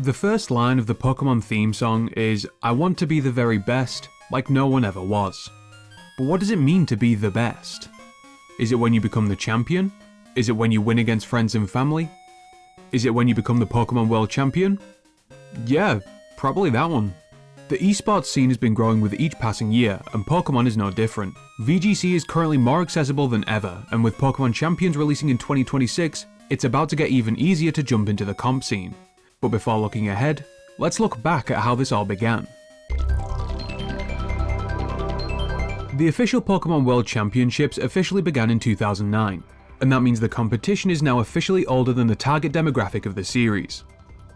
The first line of the Pokémon theme song is, "I want to be the very best, like no one ever was." But what does it mean to be the best? Is it when you become the champion? Is it when you win against friends and family? Is it when you become the Pokémon World Champion? Yeah, probably that one. The esports scene has been growing with each passing year, and Pokémon is no different. VGC is currently more accessible than ever, and with Pokémon Champions releasing in 2026, it's about to get even easier to jump into the comp scene. But before looking ahead, let's look back at how this all began. The official Pokémon World Championships officially began in 2009, and that means the competition is now officially older than the target demographic of the series.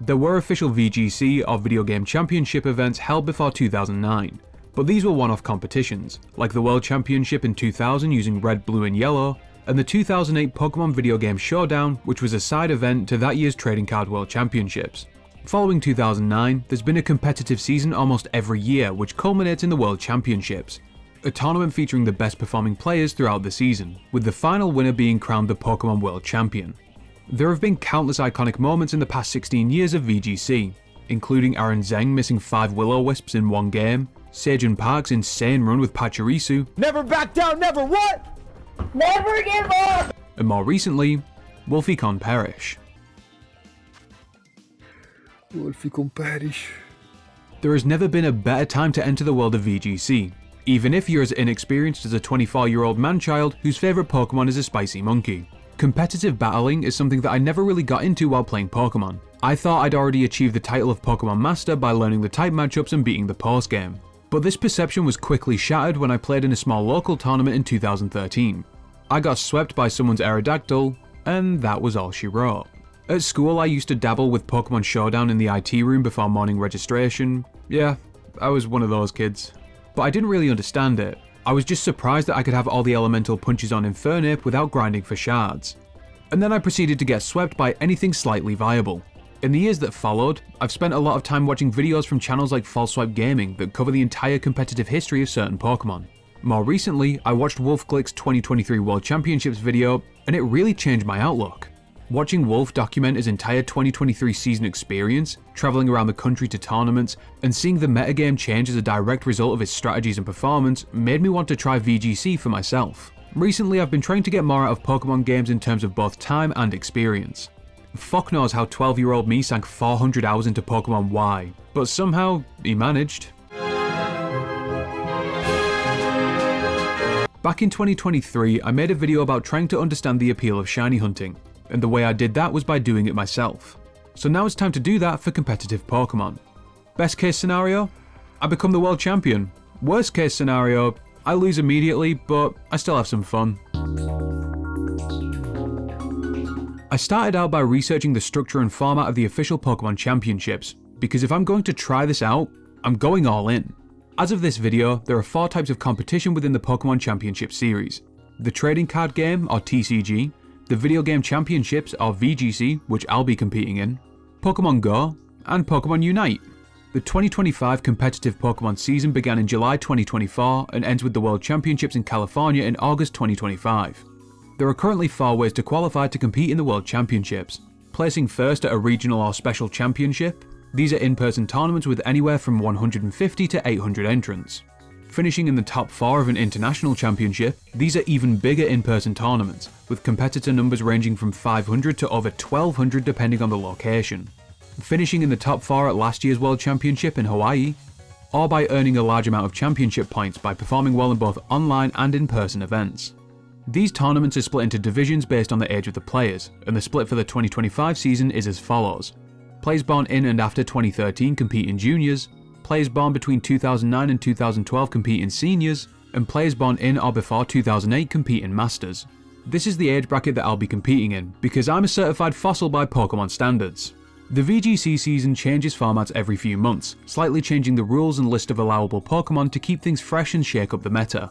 There were official VGC or Video Game Championship events held before 2009, but these were one-off competitions, like the World Championship in 2000 using Red, Blue and Yellow, and the 2008 Pokémon Video Game Showdown, which was a side event to that year's Trading Card World Championships. Following 2009, there's been a competitive season almost every year, which culminates in the World Championships, a tournament featuring the best performing players throughout the season, with the final winner being crowned the Pokémon World Champion. There have been countless iconic moments in the past 16 years of VGC, including Aaron Zeng missing 5 Will-O-Wisps in one game, Seijun Park's insane run with Pachirisu, never back down, never what? Never give up! And more recently, Wolfe con Perish. Wolfe con Perish. There has never been a better time to enter the world of VGC, even if you're as inexperienced as a 24-year-old man-child whose favourite Pokémon is a spicy monkey. Competitive battling is something that I never really got into while playing Pokémon. I thought I'd already achieved the title of Pokémon Master by learning the type matchups and beating the post-game. But this perception was quickly shattered when I played in a small local tournament in 2013. I got swept by someone's Aerodactyl, and that was all she wrote. At school I used to dabble with Pokémon Showdown in the IT room before morning registration. Yeah, I was one of those kids. But I didn't really understand it. I was just surprised that I could have all the elemental punches on Infernape without grinding for shards. And then I proceeded to get swept by anything slightly viable. In the years that followed, I've spent a lot of time watching videos from channels like False Swipe Gaming that cover the entire competitive history of certain Pokémon. More recently, I watched Wolfe Glick's 2023 World Championships video, and it really changed my outlook. Watching Wolfe document his entire 2023 season experience, travelling around the country to tournaments, and seeing the metagame change as a direct result of his strategies and performance made me want to try VGC for myself. Recently I've been trying to get more out of Pokémon games in terms of both time and experience. Fuck knows how 12-year-old me sank 400 hours into Pokémon Y, but somehow he managed. Back in 2023, I made a video about trying to understand the appeal of shiny hunting, and the way I did that was by doing it myself. So now it's time to do that for competitive Pokémon. Best case scenario? I become the world champion. Worst case scenario? I lose immediately, but I still have some fun. I started out by researching the structure and format of the official Pokémon Championships, because if I'm going to try this out, I'm going all in. As of this video, there are 4 types of competition within the Pokémon Championship series. The Trading Card Game, or TCG, the Video Game Championships, or VGC, which I'll be competing in, Pokémon Go, and Pokémon Unite. The 2025 competitive Pokémon season began in July 2024 and ends with the World Championships in California in August 2025. There are currently 4 ways to qualify to compete in the World Championships. Placing first at a regional or special championship. These are in-person tournaments with anywhere from 150 to 800 entrants. Finishing in the top 4 of an international championship, these are even bigger in-person tournaments, with competitor numbers ranging from 500 to over 1200 depending on the location. Finishing in the top 4 at last year's World Championship in Hawaii, or by earning a large amount of championship points by performing well in both online and in-person events. These tournaments are split into divisions based on the age of the players, and the split for the 2025 season is as follows. Players born in and after 2013 compete in juniors, players born between 2009 and 2012 compete in seniors, and players born in or before 2008 compete in masters. This is the age bracket that I'll be competing in, because I'm a certified fossil by Pokémon standards. The VGC season changes formats every few months, slightly changing the rules and list of allowable Pokémon to keep things fresh and shake up the meta.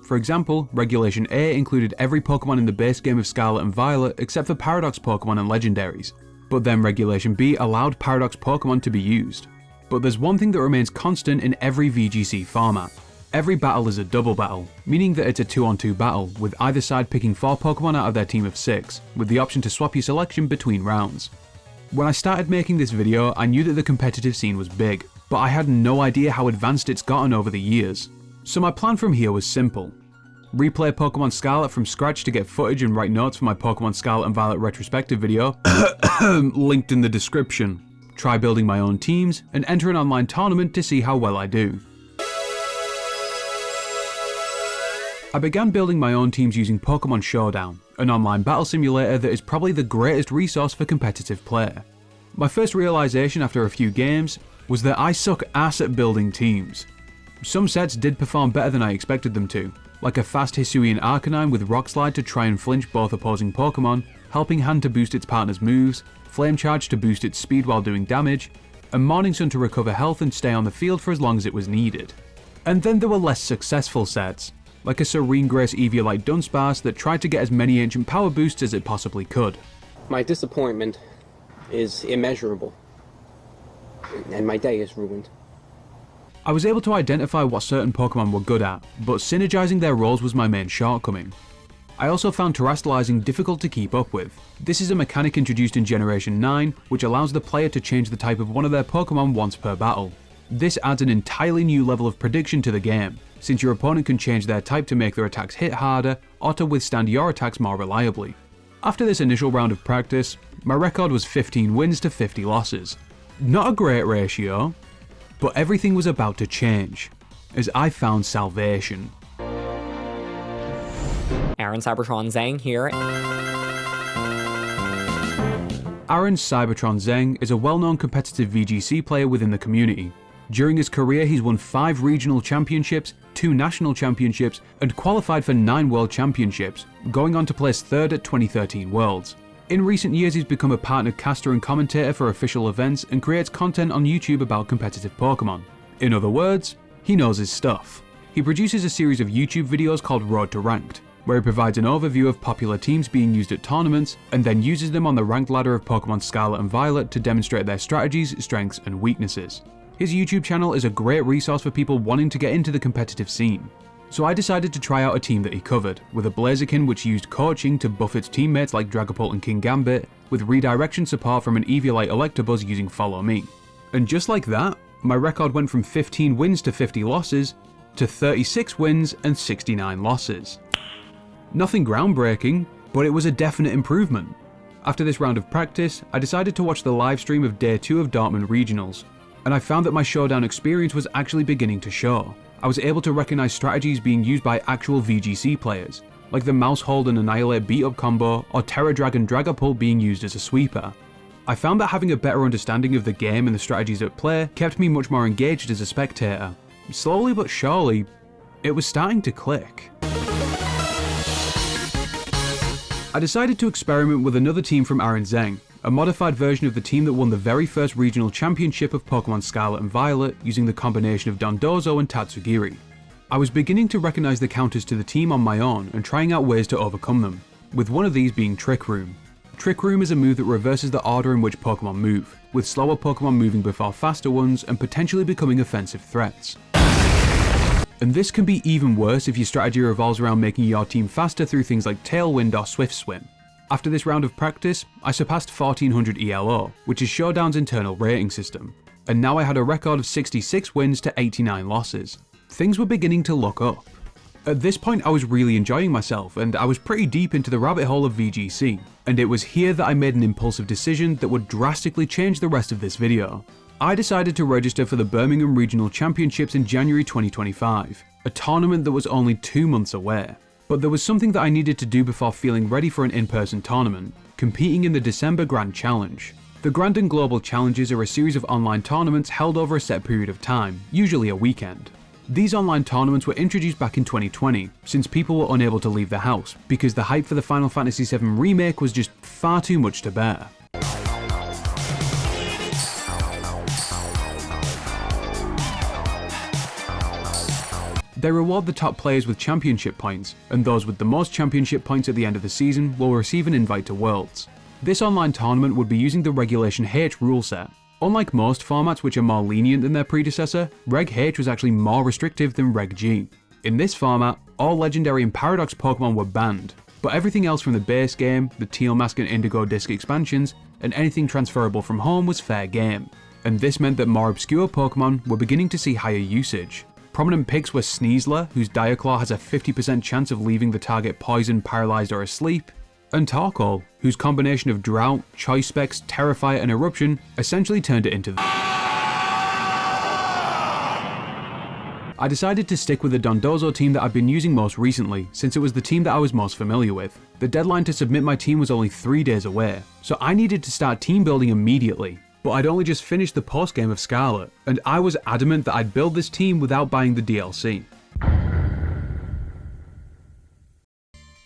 For example, Regulation A included every Pokémon in the base game of Scarlet and Violet except for Paradox Pokémon and Legendaries, but then Regulation B allowed Paradox Pokémon to be used. But there's one thing that remains constant in every VGC format. Every battle is a double battle, meaning that it's a 2-on-2 battle, with either side picking 4 Pokémon out of their team of 6, with the option to swap your selection between rounds. When I started making this video, I knew that the competitive scene was big, but I had no idea how advanced it's gotten over the years. So my plan from here was simple. Replay Pokemon Scarlet from scratch to get footage and write notes for my Pokemon Scarlet and Violet retrospective video, linked in the description. Try building my own teams, and enter an online tournament to see how well I do. I began building my own teams using Pokemon Showdown, an online battle simulator that is probably the greatest resource for competitive play. My first realization after a few games was that I suck ass at building teams. Some sets did perform better than I expected them to, like a fast Hisuian Arcanine with Rock Slide to try and flinch both opposing Pokemon, Helping Hand to boost its partner's moves, Flame Charge to boost its speed while doing damage, and Morning Sun to recover health and stay on the field for as long as it was needed. And then there were less successful sets, like a Serene Grace Eviolite Dunsparce that tried to get as many ancient power boosts as it possibly could. My disappointment is immeasurable, and my day is ruined. I was able to identify what certain Pokemon were good at, but synergizing their roles was my main shortcoming. I also found terrestrializing difficult to keep up with. This is a mechanic introduced in Generation 9, which allows the player to change the type of one of their Pokemon once per battle. This adds an entirely new level of prediction to the game, since your opponent can change their type to make their attacks hit harder or to withstand your attacks more reliably. After this initial round of practice, my record was 15 wins to 50 losses. Not a great ratio, but everything was about to change, as I found salvation. Aaron Cybertron Zhang here. Aaron Cybertron Zhang is a well-known competitive VGC player within the community. During his career, he's won 5 regional championships, 2 national championships, and qualified for 9 world championships, going on to place 3rd at 2013 Worlds. In recent years, he's become a partnered caster and commentator for official events and creates content on YouTube about competitive Pokemon. In other words, he knows his stuff. He produces a series of YouTube videos called Road to Ranked, where he provides an overview of popular teams being used at tournaments, and then uses them on the ranked ladder of Pokemon Scarlet and Violet to demonstrate their strategies, strengths, and weaknesses. His YouTube channel is a great resource for people wanting to get into the competitive scene. So I decided to try out a team that he covered, with a Blaziken which used coaching to buff its teammates like Dragapult and King Gambit, with redirection support from an Eviolite Electabuzz using Follow Me. And just like that, my record went from 15 wins to 50 losses, to 36 wins and 69 losses. Nothing groundbreaking, but it was a definite improvement. After this round of practice, I decided to watch the live stream of Day 2 of Birmingham Regionals, and I found that my Showdown experience was actually beginning to show. I was able to recognize strategies being used by actual VGC players, like the Mouse Hold and Annihilate beat-up combo or Terra Dragon Dragapult being used as a sweeper. I found that having a better understanding of the game and the strategies at play kept me much more engaged as a spectator. Slowly but surely, it was starting to click. I decided to experiment with another team from Aaron Zhang, a modified version of the team that won the very first regional championship of Pokemon Scarlet and Violet using the combination of Dondozo and Tatsugiri. I was beginning to recognize the counters to the team on my own and trying out ways to overcome them, with one of these being Trick Room. Trick Room is a move that reverses the order in which Pokemon move, with slower Pokemon moving before faster ones and potentially becoming offensive threats. And this can be even worse if your strategy revolves around making your team faster through things like Tailwind or Swift Swim. After this round of practice, I surpassed 1400 ELO, which is Showdown's internal rating system, and now I had a record of 66 wins to 89 losses. Things were beginning to look up. At this point I was really enjoying myself, and I was pretty deep into the rabbit hole of VGC, and it was here that I made an impulsive decision that would drastically change the rest of this video. I decided to register for the Birmingham Regional Championships in January 2025, a tournament that was only 2 months away. But there was something that I needed to do before feeling ready for an in-person tournament, competing in the December Grand Challenge. The Grand and Global Challenges are a series of online tournaments held over a set period of time, usually a weekend. These online tournaments were introduced back in 2020, since people were unable to leave the house, because the hype for the Final Fantasy VII Remake was just far too much to bear. They reward the top players with championship points, and those with the most championship points at the end of the season will receive an invite to Worlds. This online tournament would be using the Regulation H rule set. Unlike most formats which are more lenient than their predecessor, Reg H was actually more restrictive than Reg G. In this format, all Legendary and Paradox Pokemon were banned, but everything else from the base game, the Teal Mask and Indigo Disc expansions, and anything transferable from home was fair game. And this meant that more obscure Pokemon were beginning to see higher usage. Prominent picks were Sneasler, whose Diaclaw has a 50% chance of leaving the target poisoned, paralysed or asleep, and Torkoal, whose combination of Drought, Choice Specs, Terrifier and Eruption essentially turned it into I decided to stick with the Dondozo team that I've been using most recently, since it was the team that I was most familiar with. The deadline to submit my team was only 3 days away, so I needed to start team building immediately. But I'd only just finished the post-game of Scarlet, and I was adamant that I'd build this team without buying the DLC.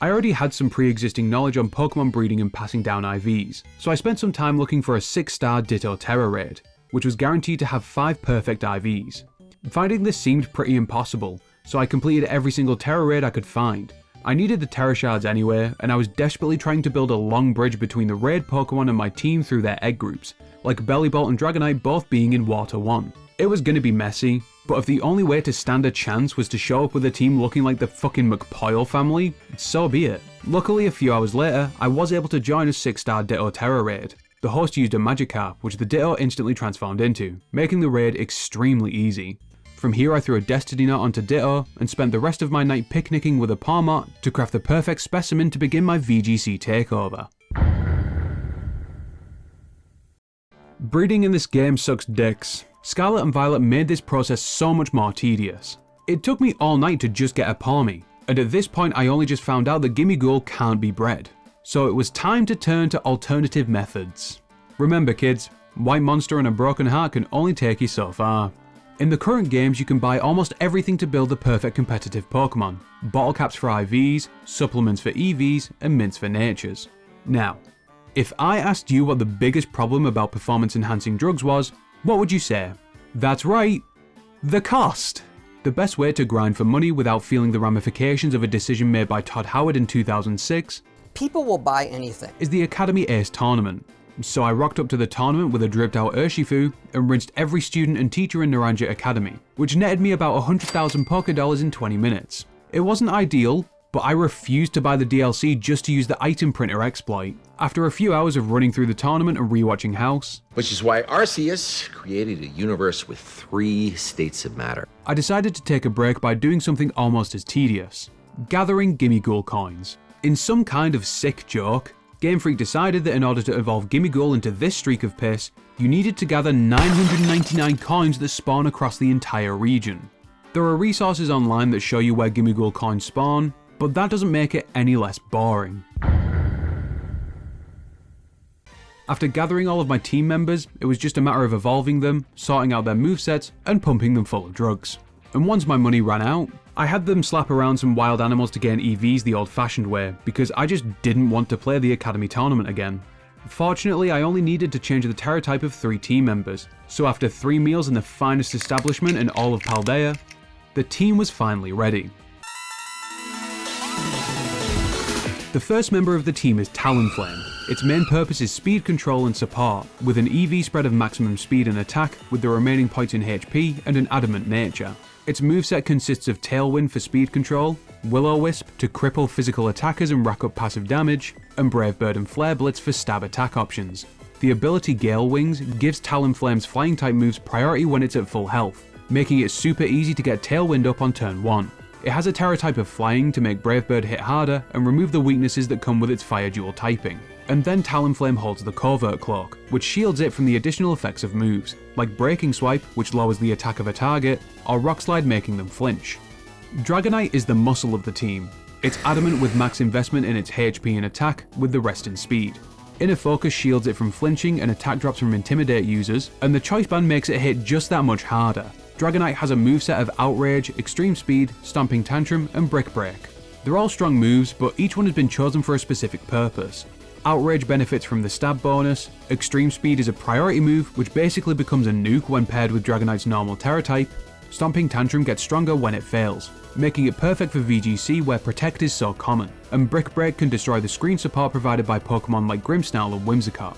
I already had some pre-existing knowledge on Pokemon breeding and passing down IVs, so I spent some time looking for a 6-star Ditto Terra raid, which was guaranteed to have 5 perfect IVs. Finding this seemed pretty impossible, so I completed every single Terra raid I could find. I needed the Terra Shards anyway, and I was desperately trying to build a long bridge between the raid Pokemon and my team through their egg groups, like Bellibolt and Dragonite both being in Water 1. It was gonna be messy, but if the only way to stand a chance was to show up with a team looking like the fucking McPoyle family, so be it. Luckily, a few hours later, I was able to join a 6-star Ditto Terra raid. The host used a Magikarp, which the Ditto instantly transformed into, making the raid extremely easy. From here I threw a Destiny Knot onto Ditto, and spent the rest of my night picnicking with a Pawmot to craft the perfect specimen to begin my VGC takeover. Breeding in this game sucks dicks. Scarlet and Violet made this process so much more tedious. It took me all night to just get a Pawmi, and at this point I only just found out that Gimmighoul can't be bred. So it was time to turn to alternative methods. Remember kids, White Monster and a Broken Heart can only take you so far. In the current games you can buy almost everything to build the perfect competitive Pokemon. Bottle caps for IVs, supplements for EVs, and mints for natures. Now, if I asked you what the biggest problem about performance enhancing drugs was, what would you say? That's right, the cost! The best way to grind for money without feeling the ramifications of a decision made by Todd Howard in 2006 People will buy anything. is the Academy Ace tournament. So I rocked up to the tournament with a dripped out Urshifu and rinsed every student and teacher in Naranja Academy, which netted me about 100,000 Pokédollars in 20 minutes. It wasn't ideal, but I refused to buy the DLC just to use the item printer exploit. After a few hours of running through the tournament and rewatching House, Which is why Arceus created a universe with 3 states of matter. I decided to take a break by doing something almost as tedious: gathering Gimmighoul coins. In some kind of sick joke, Game Freak decided that in order to evolve Gimmighoul into this streak of piss, you needed to gather 999 coins that spawn across the entire region. There are resources online that show you where Gimmighoul coins spawn, but that doesn't make it any less boring. After gathering all of my team members, it was just a matter of evolving them, sorting out their movesets, and pumping them full of drugs. And once my money ran out, I had them slap around some wild animals to gain EVs the old-fashioned way, because I just didn't want to play the Academy tournament again. Fortunately, I only needed to change the Terra type of 3 team members, so after 3 meals in the finest establishment in all of Paldea, the team was finally ready. The first member of the team is Talonflame. Its main purpose is speed control and support, with an EV spread of maximum speed and attack, with the remaining points in HP and an adamant nature. Its moveset consists of Tailwind for speed control, Will-O-Wisp to cripple physical attackers and rack up passive damage, and Brave Bird and Flare Blitz for stab attack options. The ability Gale Wings gives Talonflame's flying type moves priority when it's at full health, making it super easy to get Tailwind up on turn 1. It has a Terra type of flying to make Brave Bird hit harder and remove the weaknesses that come with its fire dual typing. And then Talonflame holds the Covert Cloak, which shields it from the additional effects of moves, like Breaking Swipe, which lowers the attack of a target, or Rock Slide making them flinch. Dragonite is the muscle of the team. It's adamant with max investment in its HP and attack, with the rest in speed. Inner Focus shields it from flinching and attack drops from Intimidate users, and the Choice Band makes it hit just that much harder. Dragonite has a moveset of Outrage, Extreme Speed, Stomping Tantrum, and Brick Break. They're all strong moves, but each one has been chosen for a specific purpose. Outrage benefits from the stab bonus, Extreme Speed is a priority move which basically becomes a nuke when paired with Dragonite's normal Terra type, Stomping Tantrum gets stronger when it fails, making it perfect for VGC where Protect is so common, and Brick Break can destroy the screen support provided by Pokemon like Grimmsnarl and Whimsicott.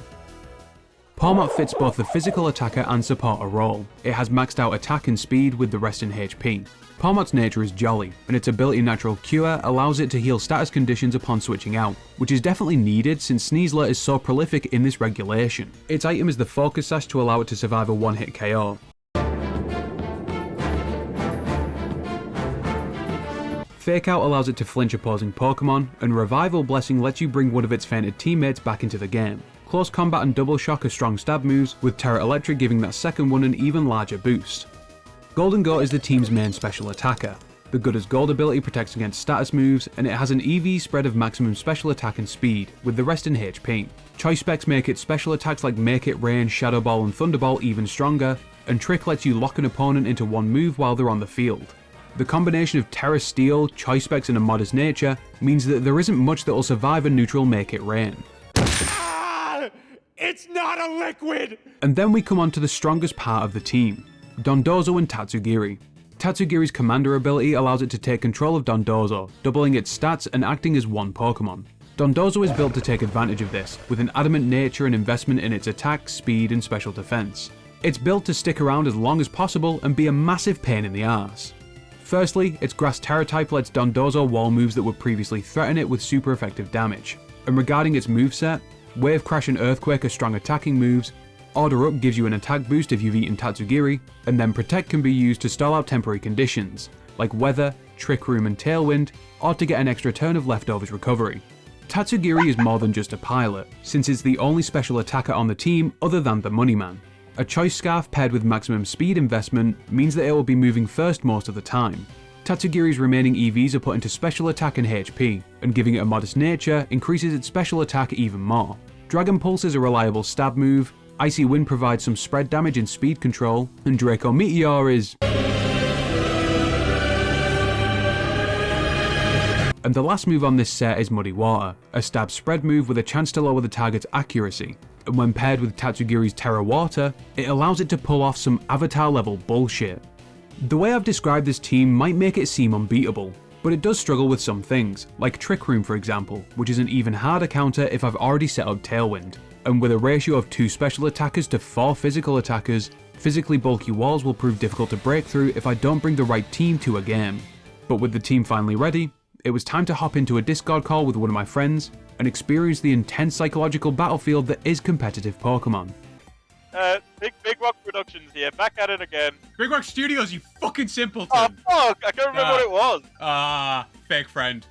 Pawmot fits both the physical attacker and supporter role. It has maxed out attack and speed with the rest in HP. Pawmot's nature is jolly, and its ability Natural Cure allows it to heal status conditions upon switching out, which is definitely needed since Sneasler is so prolific in this regulation. Its item is the Focus Sash to allow it to survive a one-hit KO. Fake Out allows it to flinch opposing Pokemon, and Revival Blessing lets you bring one of its fainted teammates back into the game. Close Combat and Double Shock are strong stab moves, with Terra Electric giving that second one an even larger boost. Golden Goat is the team's main special attacker. The Good as Gold ability protects against status moves, and it has an EV spread of maximum special attack and speed, with the rest in HP. Choice specs make its special attacks like Make It Rain, Shadow Ball and Thunderball even stronger, and Trick lets you lock an opponent into one move while they're on the field. The combination of Terra Steel, Choice specs and a modest nature means that there isn't much that will survive a neutral Make It Rain. It's not a liquid! And then we come on to the strongest part of the team, Dondozo and Tatsugiri. Tatsugiri's commander ability allows it to take control of Dondozo, doubling its stats and acting as one Pokemon. Dondozo is built to take advantage of this, with an adamant nature and investment in its attack, speed and special defense. It's built to stick around as long as possible and be a massive pain in the arse. Firstly, its Grass Terra type lets Dondozo wall moves that would previously threaten it with super effective damage. And regarding its moveset, Wave Crash and Earthquake are strong attacking moves, Order Up gives you an attack boost if you've eaten Tatsugiri, and then Protect can be used to stall out temporary conditions, like Weather, Trick Room and Tailwind, or to get an extra turn of Leftovers recovery. Tatsugiri is more than just a pilot, since it's the only special attacker on the team other than the Money Man. A Choice Scarf paired with maximum speed investment means that it will be moving first most of the time. Tatsugiri's remaining EVs are put into special attack and HP, and giving it a modest nature increases its special attack even more. Dragon Pulse is a reliable stab move, Icy Wind provides some spread damage and speed control, and Draco Meteor is... And the last move on this set is Muddy Water, a stab spread move with a chance to lower the target's accuracy, and when paired with Tatsugiri's Terra Water, it allows it to pull off some Avatar level bullshit. The way I've described this team might make it seem unbeatable, but it does struggle with some things, like Trick Room for example, which is an even harder counter if I've already set up Tailwind. And with a ratio of 2 special attackers to 4 physical attackers, physically bulky walls will prove difficult to break through if I don't bring the right team to a game. But with the team finally ready, it was time to hop into a Discord call with one of my friends and experience the intense psychological battlefield that is competitive Pokemon. Big Rock Productions here, back at it again. Big Rock Studios, you fucking simpleton! Oh fuck, I can't remember what it was. Fake friend.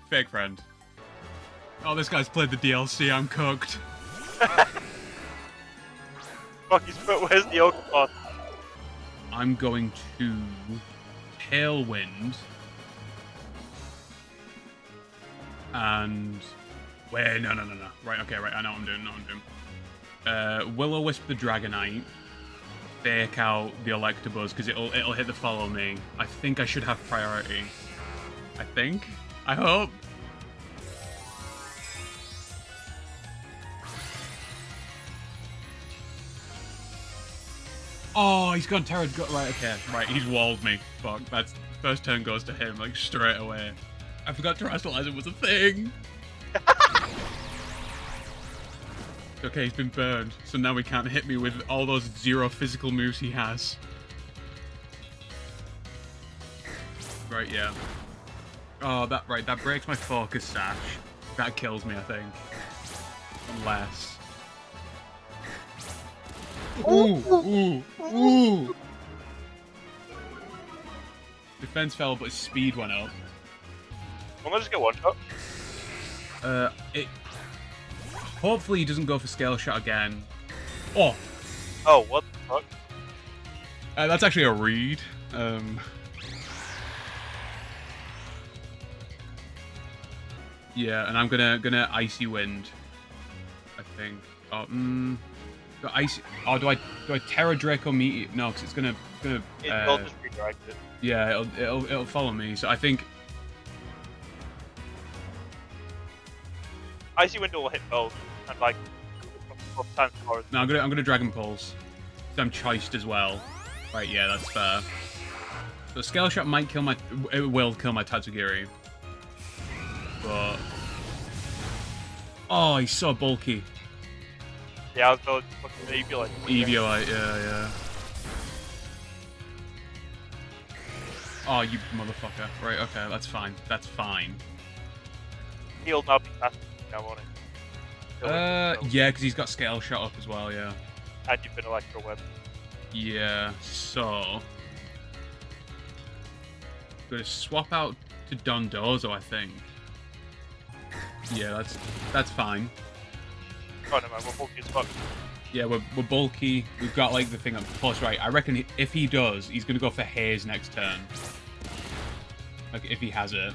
Oh, this guy's played the DLC, I'm cooked. Fuck, where's the Oakbot? I'm going to Tailwind. And... Wait, no. Right, okay, right, I know what I'm doing, Will-O-Wisp the Dragonite. Fake out the Electabuzz, because it'll hit the Follow Me. I think I should have priority. I hope. Oh, he's gone Terra... Right, okay. Right, he's walled me. Fuck, that's... First turn goes to him, like, straight away. I forgot Terrestrializer was a thing! Okay, he's been burned, so now he can't hit me with all those 0 physical moves he has. Right, yeah. Oh, that breaks my Focus Sash. That kills me, I think. Unless... Ooh! Defense fell, but his speed went up. Why don't I just get one shot? Hopefully he doesn't go for Scale Shot again. Oh, what the fuck? that's actually a read. Yeah, and I'm gonna Icy Wind, I think. Do I Terra Draco Meteor? No, because it's gonna It'll just redirect it. Yeah, it'll follow me. So I think Icy Wind will hit both, and like times more. No, I'm gonna Dragon Pulse. So I'm choiced as well. Right, yeah, that's fair. So Scale Shot might kill my... It will kill my Tatsugiri. But... Oh, he's so bulky. Yeah, I was going to fucking Eviolite. Eviolite, yeah. Oh, you motherfucker. Right, okay, that's fine. That's fine. He'll not be faster now, won't he? Yeah, because he's got Scale Shot up as well, yeah. And you've been Electro Web. Yeah, so... Gonna swap out to Dondozo, I think. Yeah, that's fine. Oh no, man, we're bulky as fuck. Yeah, we're bulky. We've got like the thing up plus, right? I reckon if he does, he's gonna go for Haze next turn. Like if he has it.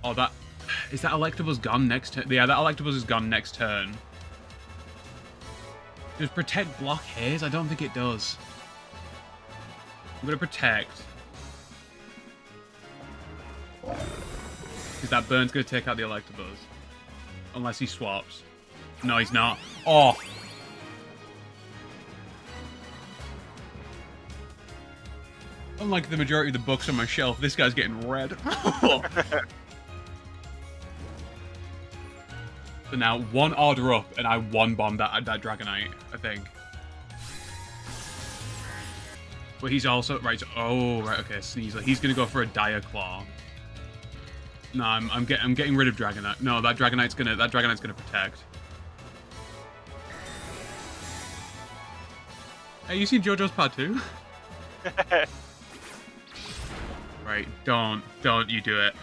Oh, that is that Electabuzz gone next turn? Yeah, that Electabuzz is gone next turn. Does Protect block Haze? I don't think it does. I'm gonna Protect. Because that Burn's gonna take out the Electabuzz. Unless he swaps. No, he's not. Oh! Unlike the majority of the books on my shelf, this guy's getting red. So now, one order up, and I one-bomb that Dragonite, I think. But he's also... Right, so, oh, right, okay, Sneasel. He's gonna go for a Dire Claw. No, I'm getting rid of Dragonite. No, that Dragonite's gonna protect. Hey, you seen JoJo's Part 2? Right, don't you do it.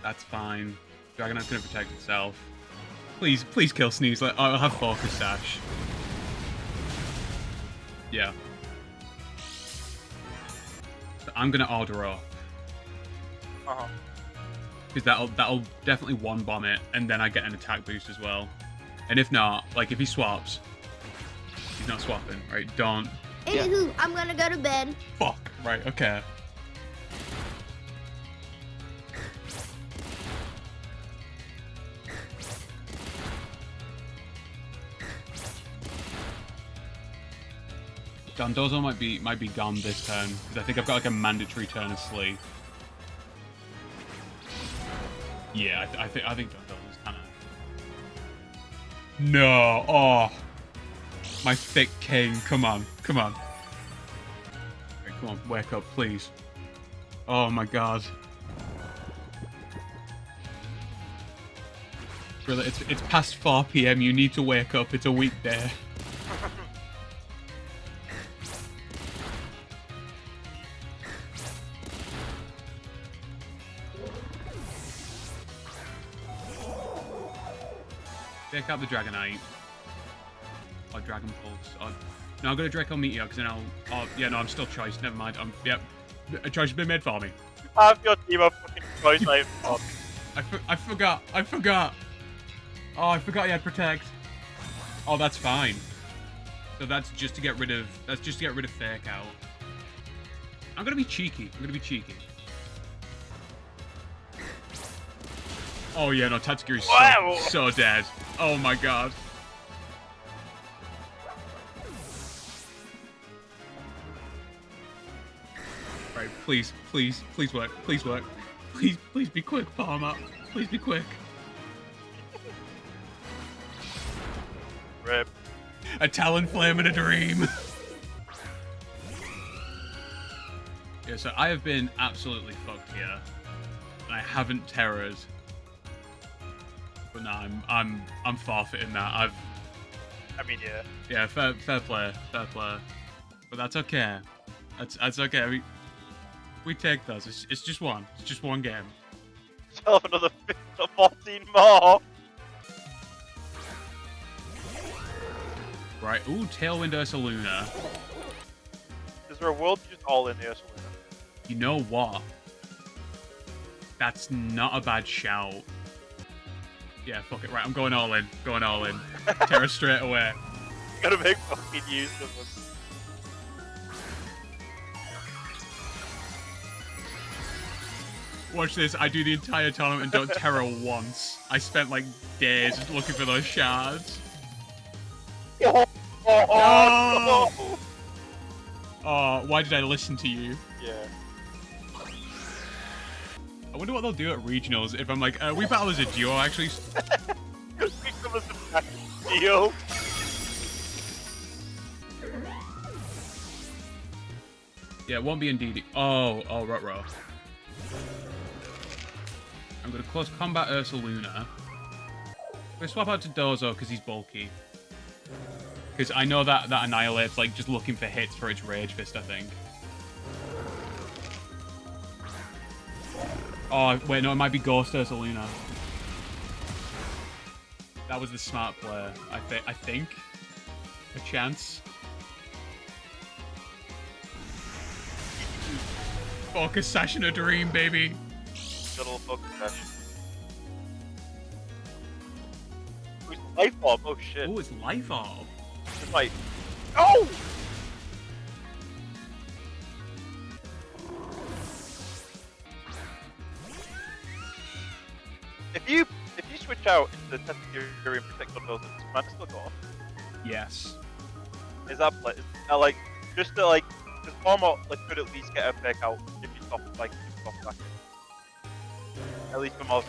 That's fine. Dragonite's gonna protect itself. Please kill Sneasel. I'll have Focus Sash. Yeah. So I'm gonna order up. Uh-huh. Because that'll definitely one-bomb it, and then I get an attack boost as well. And if not, like if he swaps, he's not swapping, right? Don't. Anywho, I'm gonna go to bed. Fuck. Right. Okay. Dondozo might be gone this turn because I think I've got like a mandatory turn of Sleep. Yeah, I think Dondozo's kind of... No! Oh! My thick king, come on. Right, come on, wake up, please. Oh my god. Really, it's past 4 PM, you need to wake up, it's a weekday. Take out the Dragonite. Or Dragon Pulse. Or... No, I'm gonna Draco Meteor because then I'll. Oh, yeah, no, I'm still choice. Never mind. Yep. A choice has been made for me. Have your team of fucking choice like. I forgot. Oh, I forgot he had Protect. Oh, that's fine. So that's just to get rid of. Fake Out. I'm gonna be cheeky. Oh yeah, no, Tatsugiri's so dead. Oh my god. Right, please work. Please be quick, Farmer. Please be quick. Rip. A Talonflame and a dream. Yeah, so I have been absolutely fucked here. And I haven't terrored. But no, I'm forfeiting that. I mean, yeah. Yeah, fair play. But that's okay. That's okay. We take those. It's just one. It's just one game. Still have another 14 more. Right. Ooh, Tailwind Ursaluna. Is there a world just all in the Ursaluna? You know what? That's not a bad shout. Yeah, fuck it. Right, I'm going all in. Terra straight away. Gotta make fucking use of them. Watch this. I do the entire tournament and don't Terra once. I spent like days looking for those shards. Oh, No! Oh, why did I listen to you? Yeah. I wonder what they'll do at regionals if I'm like, we battle as a duo, actually. We come as a pack deal. Yeah, it won't be indeed. Oh, Ruh-roh. I'm going to close combat Ursaluna. I'm going to swap out to Dozo because he's bulky. Because I know that Annihilate's like just looking for hits for its Rage Fist, I think. Oh, wait, no, it might be Ghost Ursaluna. That was the smart play, I think. A chance. Focus Session a dream, baby. Little focus session. Oh, it's Life Orb. Oh shit. Oh, it's Life Orb. It's like, oh! If you switch out into the Testacurium and Protect on those, does Commander still go off? Yes. Is that like just to like, because Palmer like could at least get a fake out if you stop back in. At least for more,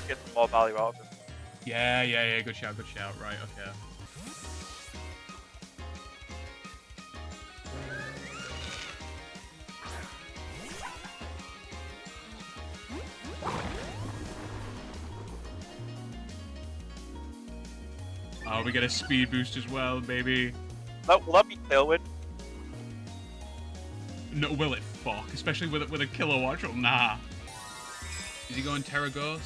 get some more value out of it. Yeah, good shout, right, okay. Oh, we get a speed boost as well, baby. Will that be Tailwind? No, will it? Fuck, especially with a Killer Watchel. Nah. Is he going Terra Ghost?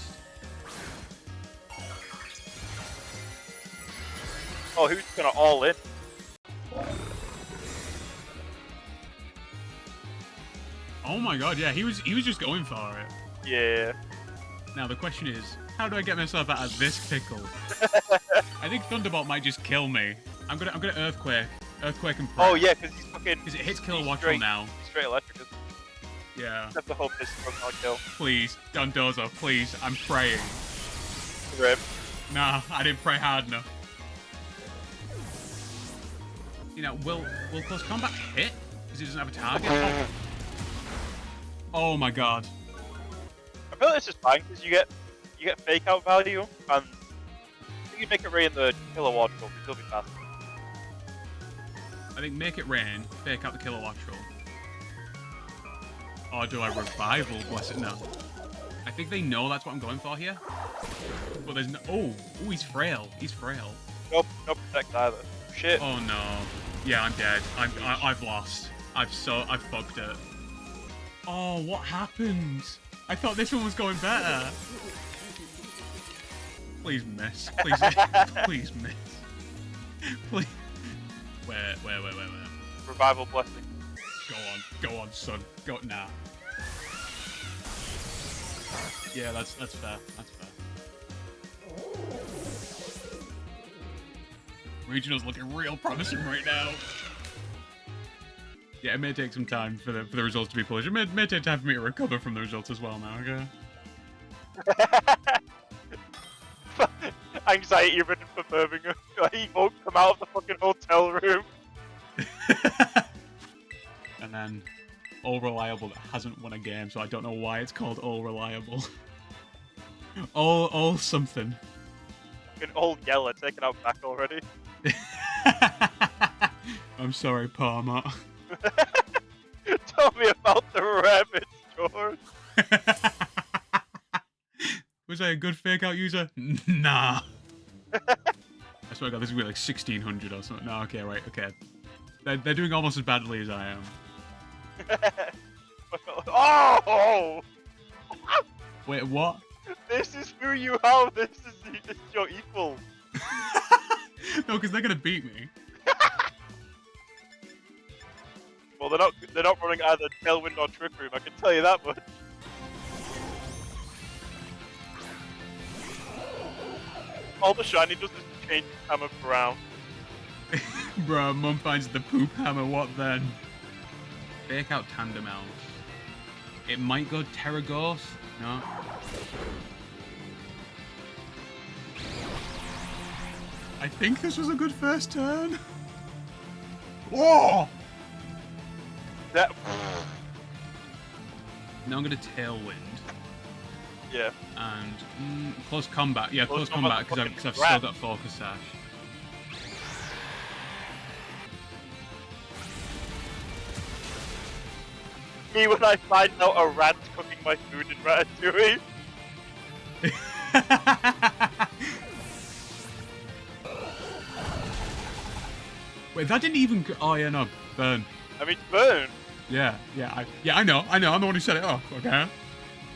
Oh, who's gonna all in? Oh my god, yeah, he was just going for it. Yeah. Now the question is, how do I get myself out of this pickle? I think Thunderbolt might just kill me. I'm gonna Earthquake and Prep. Oh yeah, because he's fucking. Because it hits Killer Watchel now. He's straight electric. Isn't he? Yeah. Have to hope this does not kill. Please, Dondozo, please, I'm praying. Rip. Nah, I didn't pray hard enough. You know, will close combat hit? Because it doesn't have a target? Oh my god. I feel like this is fine because you get fake out value and you can make it rain the Killer Watchel because he'll be faster. I think make it rain, fake out the Killer Watchel. Or do I revival? Bless it, no. I think they know that's what I'm going for here. But there's no. Oh, he's frail. He's frail. Nope, no protect either. Shit. Oh no. Yeah, I'm dead. I've lost. I've fucked it. Oh, what happened? I thought this one was going better. Please miss. Please, please miss. Please. Where? Revival blessing. Go on, son. Go now. Yeah, that's fair. That's fair. Regional's looking real promising right now. Yeah, it may take some time for the results to be published. It may take time for me to recover from the results as well now, okay? Anxiety ridden for Birmingham. He won't come out of the fucking hotel room. And then All Reliable that hasn't won a game, so I don't know why it's called All Reliable. all something. Fucking old Yeller taken out back already. I'm sorry, Palmer. Tell me about the rabbits, George. Was I a good fake out user? Nah. I swear to God, this is like 1600 or something. No, okay, right, okay. They're doing almost as badly as I am. Oh! Wait, what? This is who you are. This is your equal. No, because they're gonna beat me. Well, they're not running either Tailwind or Trick Room. I can tell you that much. All the shiny does is change hammer brown. Bruh, Mum finds the poop hammer, what then? Fake out Tandem Elf. It might go Terra Ghost. No. I think this was a good first turn. Whoa! That. Now I'm gonna Tailwind. Yeah. And close combat. Yeah, close combat because I've still got Focus Sash. Me when I find out a rat's cooking my food in Ratatouille. Wait, that didn't even. Oh yeah, no, burn. I mean, burn. Yeah, I know. I'm the one who set it up. Okay,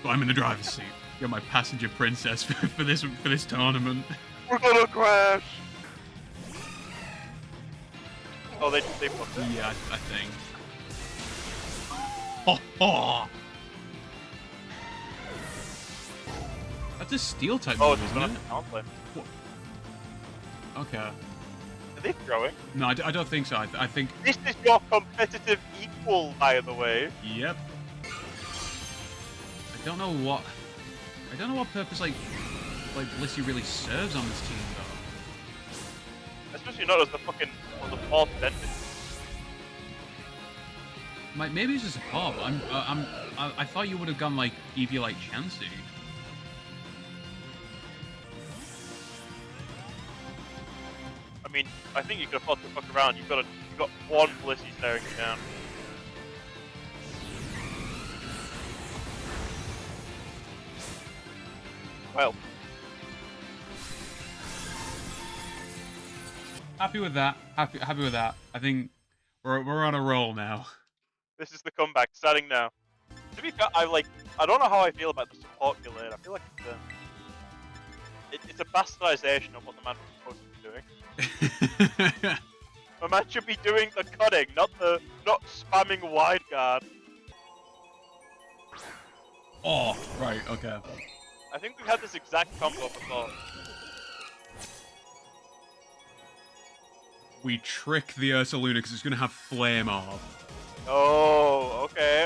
but I'm in the driver's seat. You're my passenger princess for this tournament. We're gonna crash. Oh, they put it. Yeah, I think. Oh. That's a steel type Oh, move, it's isn't not it? a downplay. Okay. Are they throwing? No, I don't think so. I think. This is your competitive equal, by the way. Yep. I don't know what purpose like Blissey really serves on this team though. Especially not as the fourth ending. Maybe it's a support, but I thought you would have gone like Eevee like Chansey. I mean, I think you could afford to fuck around. You've got one Blissey staring you down. Well, Happy with that. Happy with that. I think we're on a roll now. this is the comeback starting now. To be fair, I don't know how I feel about the support Gillade. I feel like it's a bastardization of what the man was supposed to be doing. The man should be doing the cutting, not spamming wide guard. Oh, right, okay. I think we've had this exact combo before. We trick the Ursaluna because it's gonna have Flame Orb. Oh, okay.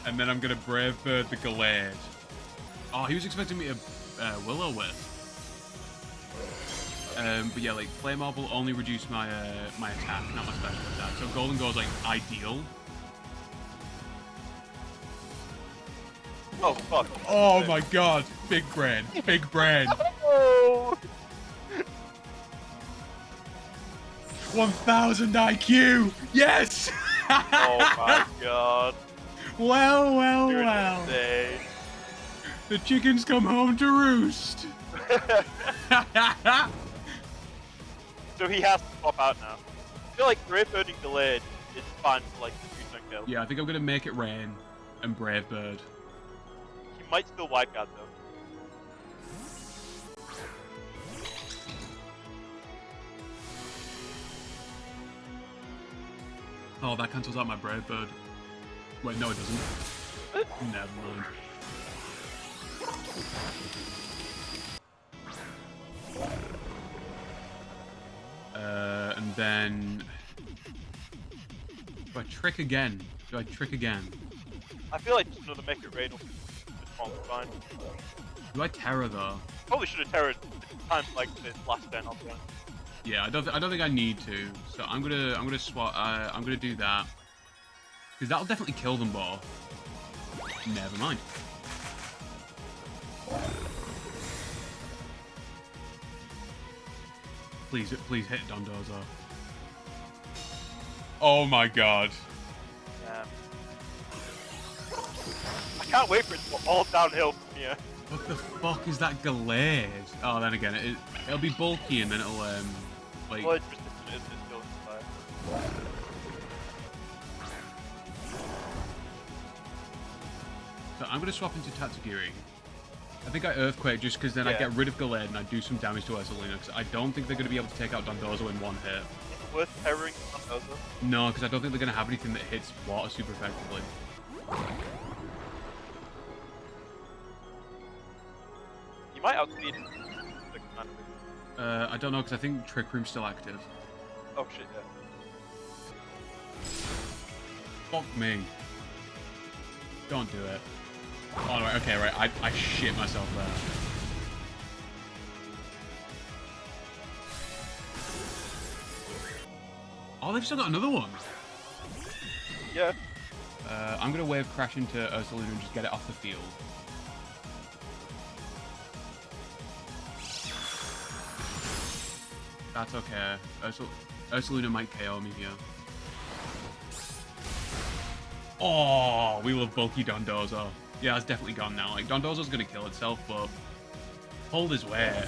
And then I'm gonna Brave Bird the Gallade. Oh, he was expecting me to Will-O-Wisp. But yeah, like Flame Orb will only reduce my my attack, not my special attack. So Golden Goal is like ideal. Oh fuck. Oh my god, big brain, big brain. Oh. 1000 IQ! Yes! Oh my god. Well. Day. The chickens come home to roost. So he has to pop out now. I feel like Brave Birding delayed is fine for like 3-turn kill. Yeah, I think I'm gonna make it rain and Brave Bird. He might still wide guard though. Oh, that cancels out my Brave Bird. Wait, no it doesn't. Never mind. And then... Do I trick again? I feel like just another make it rain will just fine. Do I Terror though? Probably should have terrored times like this last turn I'll be honest. Yeah, I don't think I need to. So I'm gonna swap. I'm gonna do that because that'll definitely kill them both. Never mind. Please hit Dondozo. Oh my god. Yeah. I can't wait for it to go all downhill from here. What the fuck is that Gallade? Oh, then again, it'll be bulky and then it'll like. Well, it's still inspired. So I'm gonna swap into Tatsugiri. I think I Earthquake just because then I get rid of Gallade and I do some damage to Ursaluna because I don't think they're gonna be able to take out Dondozo in one hit. Is it worth terroring Dondozo? No, because I don't think they're gonna have anything that hits water super effectively. You might outspeed the commander. I don't know because I think Trick Room's still active. Oh shit, yeah. Fuck me. Don't do it. Oh, no, okay, right. I shit myself there. Oh, they've still got another one. Yeah. I'm gonna Wave Crash into Ursaluna and just get it off the field. That's okay. Ursaluna might KO me here. Oh, we love bulky Dondozo. Yeah, it's definitely gone now. Like, Dondozo's gonna kill itself, but hold his weight.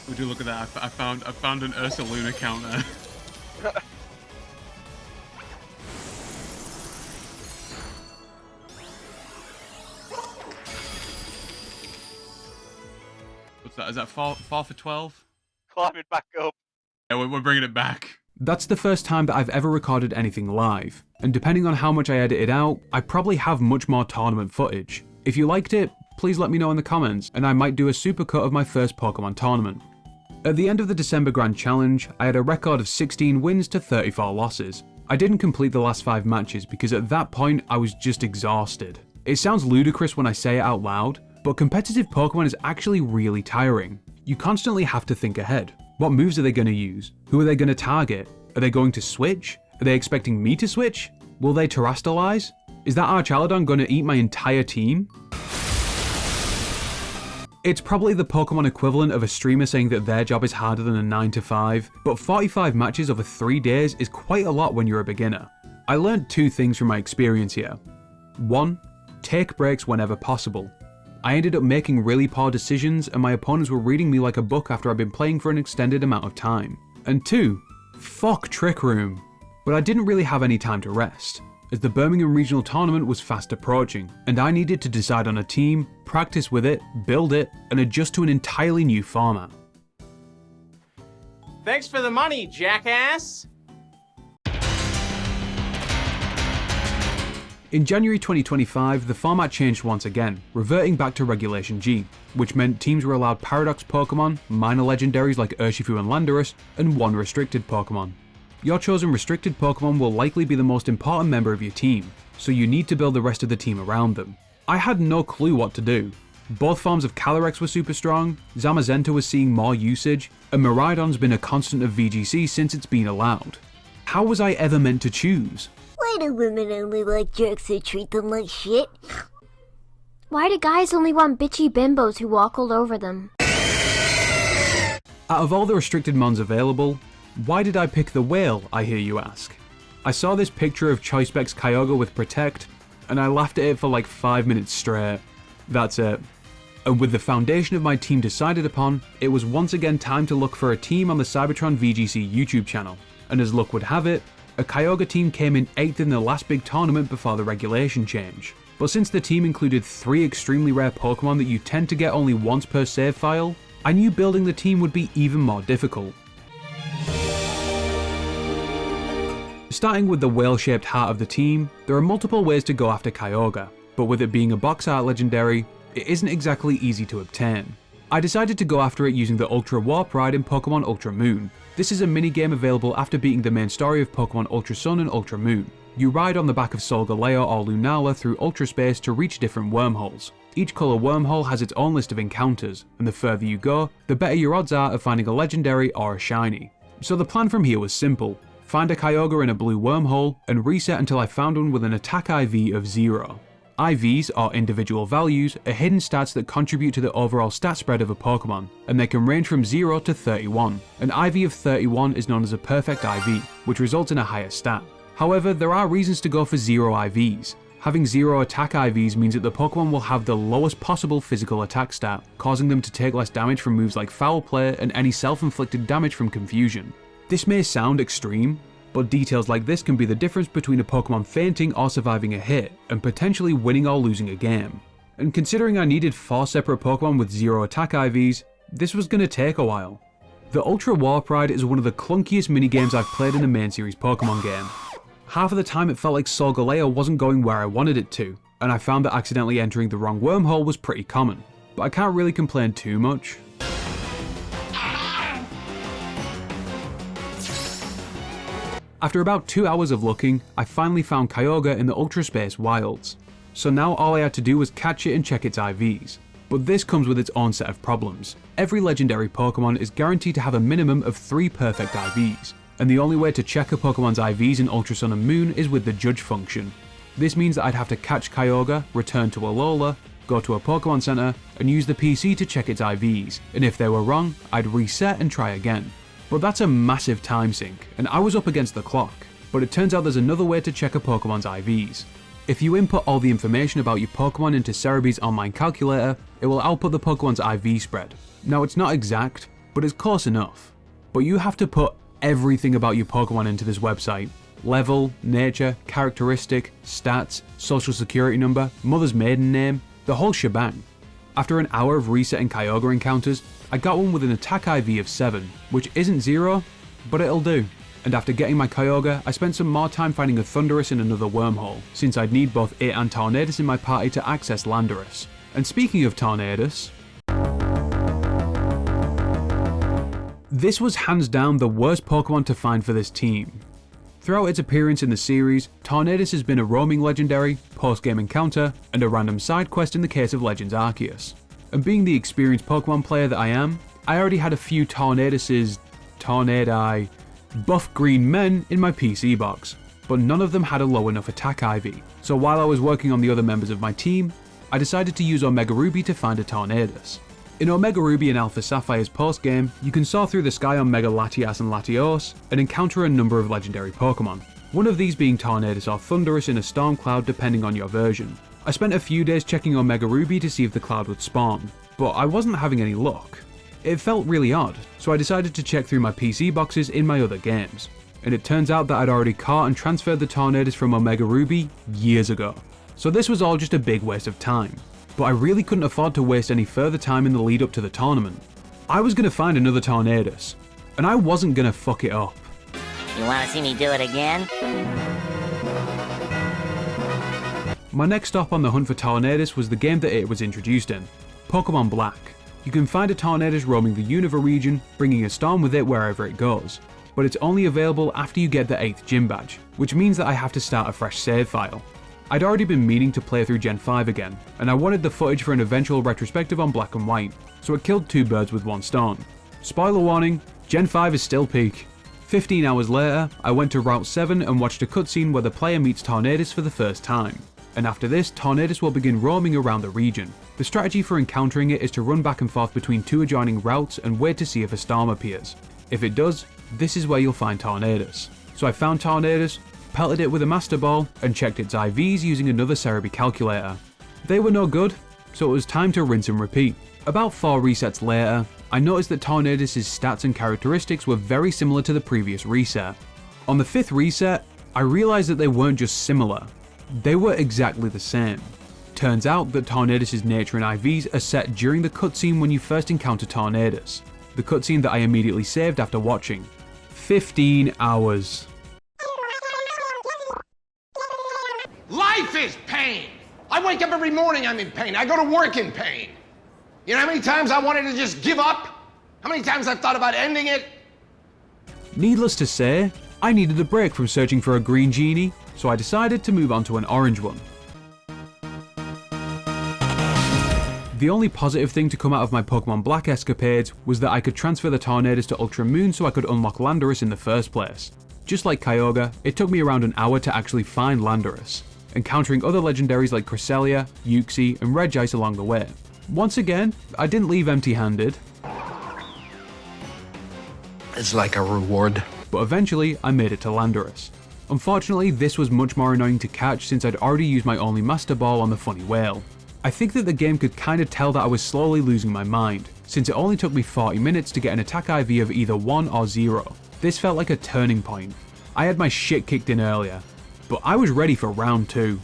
Would you look at that? I found an Ursaluna counter. What's that? Is that 4 for 12? Climbing back up. Yeah, we're bringing it back. That's the first time that I've ever recorded anything live, and depending on how much I edited out, I probably have much more tournament footage. If you liked it, please let me know in the comments, and I might do a supercut of my first Pokemon tournament. At the end of the December Grand Challenge, I had a record of 16 wins to 34 losses. I didn't complete the last 5 matches because at that point I was just exhausted. It sounds ludicrous when I say it out loud, but competitive Pokemon is actually really tiring. You constantly have to think ahead. What moves are they going to use? Who are they going to target? Are they going to switch? Are they expecting me to switch? Will they Terrastalize? Is that Archaludon going to eat my entire team? It's probably the Pokemon equivalent of a streamer saying that their job is harder than a 9 to 5, but 45 matches over 3 days is quite a lot when you're a beginner. I learned 2 things from my experience here. 1. Take breaks whenever possible. I ended up making really poor decisions and my opponents were reading me like a book after I'd been playing for an extended amount of time. And 2. Fuck Trick Room. But I didn't really have any time to rest, as the Birmingham Regional Tournament was fast approaching, and I needed to decide on a team, practice with it, build it, and adjust to an entirely new format. Thanks for the money, jackass! In January 2025, the format changed once again, reverting back to Regulation G, which meant teams were allowed Paradox Pokemon, minor legendaries like Urshifu and Landorus, and 1 restricted Pokemon. Your chosen restricted Pokemon will likely be the most important member of your team, so you need to build the rest of the team around them. I had no clue what to do. Both forms of Calyrex were super strong, Zamazenta was seeing more usage, and Miraidon's been a constant of VGC since it's been allowed. How was I ever meant to choose? Why do women only like jerks who treat them like shit? Why do guys only want bitchy bimbos who walk all over them? Out of all the restricted mons available, why did I pick the whale, I hear you ask? I saw this picture of Choicebeck's Kyogre with Protect, and I laughed at it for like 5 minutes straight. That's it. And with the foundation of my team decided upon, it was once again time to look for a team on the Cybertron VGC YouTube channel, and as luck would have it, a Kyogre team came in 8th in the last big tournament before the regulation change. But since the team included 3 extremely rare Pokemon that you tend to get only once per save file, I knew building the team would be even more difficult. Starting with the whale-shaped heart of the team, there are multiple ways to go after Kyogre, but with it being a box art legendary, it isn't exactly easy to obtain. I decided to go after it using the Ultra Warp Ride in Pokemon Ultra Moon. This is a minigame available after beating the main story of Pokemon Ultra Sun and Ultra Moon. You ride on the back of Solgaleo or Lunala through Ultra Space to reach different wormholes. Each colour wormhole has its own list of encounters, and the further you go, the better your odds are of finding a legendary or a shiny. So the plan from here was simple. Find a Kyogre in a blue wormhole, and reset until I found one with an attack IV of 0. IVs, or individual values, are hidden stats that contribute to the overall stat spread of a Pokemon, and they can range from 0 to 31. An IV of 31 is known as a perfect IV, which results in a higher stat. However, there are reasons to go for 0 IVs. Having 0 attack IVs means that the Pokemon will have the lowest possible physical attack stat, causing them to take less damage from moves like Foul Play and any self-inflicted damage from Confusion. This may sound extreme, but details like this can be the difference between a Pokemon fainting or surviving a hit, and potentially winning or losing a game. And considering I needed 4 separate Pokemon with 0 attack IVs, this was going to take a while. The Ultra Warp Ride is one of the clunkiest minigames I've played in a main series Pokemon game. Half of the time it felt like Solgaleo wasn't going where I wanted it to, and I found that accidentally entering the wrong wormhole was pretty common, but I can't really complain too much. After about 2 hours of looking, I finally found Kyogre in the Ultra Space Wilds. So now all I had to do was catch it and check its IVs. But this comes with its own set of problems. Every legendary Pokemon is guaranteed to have a minimum of 3 perfect IVs. and the only way to check a Pokemon's IVs in Ultra Sun and Moon is with the judge function. This means that I'd have to catch Kyogre, return to Alola, go to a Pokemon Center, and use the PC to check its IVs, and if they were wrong, I'd reset and try again. But that's a massive time sink, and I was up against the clock. But it turns out there's another way to check a Pokemon's IVs. If you input all the information about your Pokemon into Cerebee's online calculator, it will output the Pokemon's IV spread. Now it's not exact, but it's close enough. But you have to put everything about your Pokemon into this website. Level, nature, characteristic, stats, social security number, mother's maiden name, the whole shebang. After an hour of resetting Kyogre encounters, I got one with an attack IV of 7, which isn't 0, but it'll do. And after getting my Kyogre, I spent some more time finding a Thundurus in another wormhole, since I'd need both it and Tornadus in my party to access Landorus. And speaking of Tornadus, this was hands down the worst Pokemon to find for this team. Throughout its appearance in the series, Tornadus has been a roaming legendary, post-game encounter, and a random side quest in the case of Legends Arceus. And being the experienced Pokemon player that I am, I already had a few Tornadus' Tornadi buff green men in my PC box, but none of them had a low enough attack IV. So while I was working on the other members of my team, I decided to use Omega Ruby to find a Tornadus. In Omega Ruby and Alpha Sapphire's post-game, you can soar through the sky on Mega Latias and Latios and encounter a number of legendary Pokemon, one of these being Tornadus or Thundurus in a storm cloud depending on your version. I spent a few days checking Omega Ruby to see if the cloud would spawn, but I wasn't having any luck. It felt really odd, so I decided to check through my PC boxes in my other games, and it turns out that I'd already caught and transferred the Tornadus from Omega Ruby years ago. So this was all just a big waste of time. But I really couldn't afford to waste any further time in the lead up to the tournament. I was going to find another Tornadus, and I wasn't going to fuck it up. You want to see me do it again? My next stop on the hunt for Tornadus was the game that it was introduced in, Pokémon Black. You can find a Tornadus roaming the Unova region, bringing a storm with it wherever it goes, but it's only available after you get the 8th gym badge, which means that I have to start a fresh save file. I'd already been meaning to play through Gen 5 again, and I wanted the footage for an eventual retrospective on Black and White, so it killed two birds with one stone. Spoiler warning, Gen 5 is still peak. 15 hours later, I went to Route 7 and watched a cutscene where the player meets Tornadus for the first time. And after this, Tornadus will begin roaming around the region. The strategy for encountering it is to run back and forth between two adjoining routes and wait to see if a storm appears. If it does, this is where you'll find Tornadus. So I found Tornadus, pelted it with a Master Ball, and checked its IVs using another Cerebee calculator. They were no good, so it was time to rinse and repeat. About 4 resets later, I noticed that Tornadus' stats and characteristics were very similar to the previous reset. On the 5th reset, I realized that they weren't just similar, they were exactly the same. Turns out that Tornadus' nature and IVs are set during the cutscene when you first encounter Tornadus, the cutscene that I immediately saved after watching. 15 hours. Life is pain! I wake up every morning, I'm in pain. I go to work in pain. You know how many times I wanted to just give up? How many times I've thought about ending it? Needless to say, I needed a break from searching for a green genie, so I decided to move on to an orange one. The only positive thing to come out of my Pokemon Black escapades was that I could transfer the Tornadus to Ultra Moon so I could unlock Landorus in the first place. Just like Kyogre, it took me around an hour to actually find Landorus, encountering other legendaries like Cresselia, Uxie, and Regice along the way. Once again, I didn't leave empty-handed. It's like a reward. But eventually, I made it to Landorus. Unfortunately, this was much more annoying to catch since I'd already used my only Master Ball on the funny whale. I think that the game could kinda tell that I was slowly losing my mind, since it only took me 40 minutes to get an attack IV of either 1 or 0. This felt like a turning point. I had my shit kicked in earlier, but I was ready for round 2.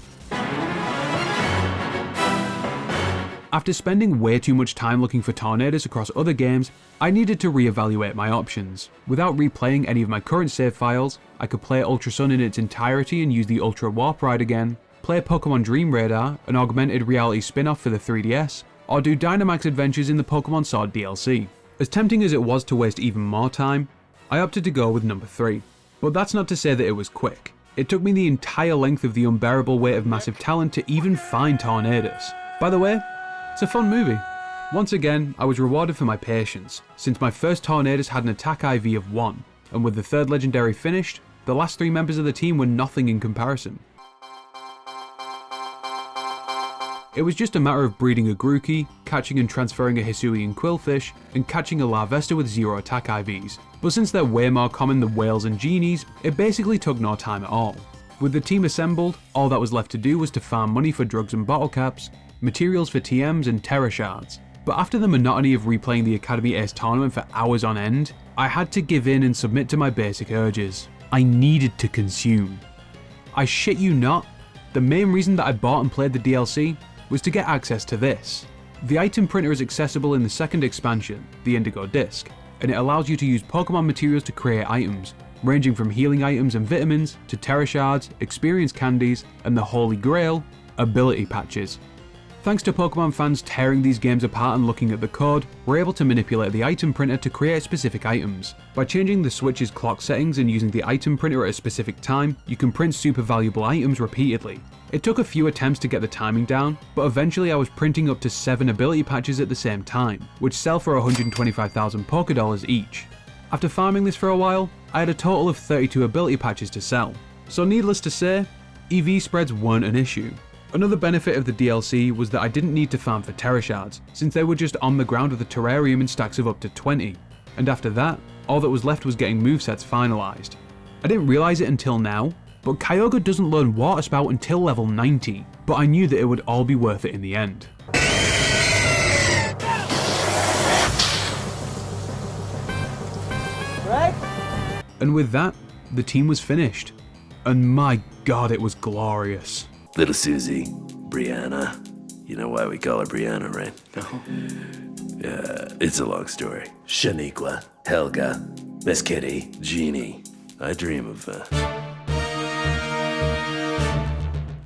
After spending way too much time looking for Tornadus across other games, I needed to reevaluate my options. Without replaying any of my current save files, I could play Ultra Sun in its entirety and use the Ultra Warp Ride again, play Pokemon Dream Radar, an augmented reality spin-off for the 3DS, or do Dynamax adventures in the Pokemon Sword DLC. As tempting as it was to waste even more time, I opted to go with number 3. But that's not to say that it was quick. It took me the entire length of the unbearable weight of massive talent to even find Tornadus. By the way, it's a fun movie. Once again, I was rewarded for my patience, since my first Tornadus had an attack IV of 1, and with the third legendary finished, the last 3 members of the team were nothing in comparison. It was just a matter of breeding a Grookey, catching and transferring a Hisuian Quillfish, and catching a Larvesta with 0 attack IVs, but since they're way more common than whales and genies, it basically took no time at all. With the team assembled, all that was left to do was to farm money for drugs and bottle caps, materials for TMs and Terra Shards. But after the monotony of replaying the Academy Ace tournament for hours on end, I had to give in and submit to my basic urges. I needed to consume. I shit you not, the main reason that I bought and played the DLC was to get access to this. The item printer is accessible in the second expansion, the Indigo Disc, and it allows you to use Pokemon materials to create items, ranging from healing items and vitamins to Terra Shards, experience candies, and the Holy Grail, ability patches. Thanks to Pokemon fans tearing these games apart and looking at the code, we're able to manipulate the item printer to create specific items. By changing the Switch's clock settings and using the item printer at a specific time, you can print super valuable items repeatedly. It took a few attempts to get the timing down, but eventually I was printing up to 7 ability patches at the same time, which sell for 125,000 Pokédollars each. After farming this for a while, I had a total of 32 ability patches to sell. So needless to say, EV spreads weren't an issue. Another benefit of the DLC was that I didn't need to farm for Terra Shards, since they were just on the ground with a terrarium in stacks of up to 20. And after that, all that was left was getting movesets finalised. I didn't realise it until now, but Kyogre doesn't learn Water Spout until level 90, but I knew that it would all be worth it in the end. Right? And with that, the team was finished. And my god, it was glorious. Little Susie, Brianna. You know why we call her Brianna, right? No. It's a long story. Shaniqua, Helga, Miss Kitty, Jeannie. I dream of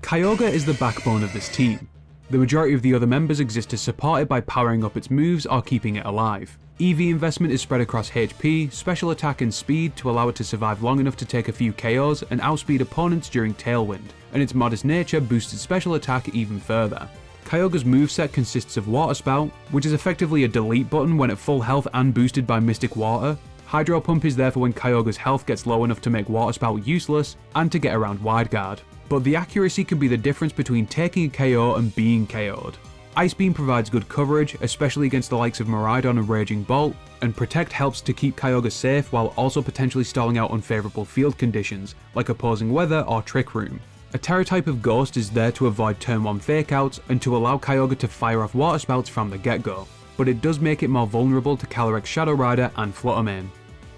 Kyogre is the backbone of this team. The majority of the other members exist to support it by powering up its moves or keeping it alive. EV investment is spread across HP, special attack and speed to allow it to survive long enough to take a few KOs and outspeed opponents during Tailwind, and its modest nature boosted special attack even further. Kyogre's moveset consists of Water Spout, which is effectively a delete button when at full health and boosted by Mystic Water. Hydro Pump is there for when Kyogre's health gets low enough to make Water Spout useless and to get around Wide Guard. But the accuracy can be the difference between taking a KO and being KO'd. Ice Beam provides good coverage, especially against the likes of Miraidon and Raging Bolt, and Protect helps to keep Kyogre safe while also potentially stalling out unfavourable field conditions, like opposing weather or Trick Room. A Terra type of Ghost is there to avoid turn 1 fakeouts and to allow Kyogre to fire off Water Spouts from the get-go, but it does make it more vulnerable to Calyrex Shadow Rider and Flutter Mane.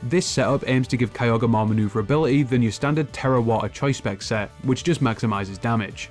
This setup aims to give Kyogre more maneuverability than your standard Terra Water Choice Spec set, which just maximises damage.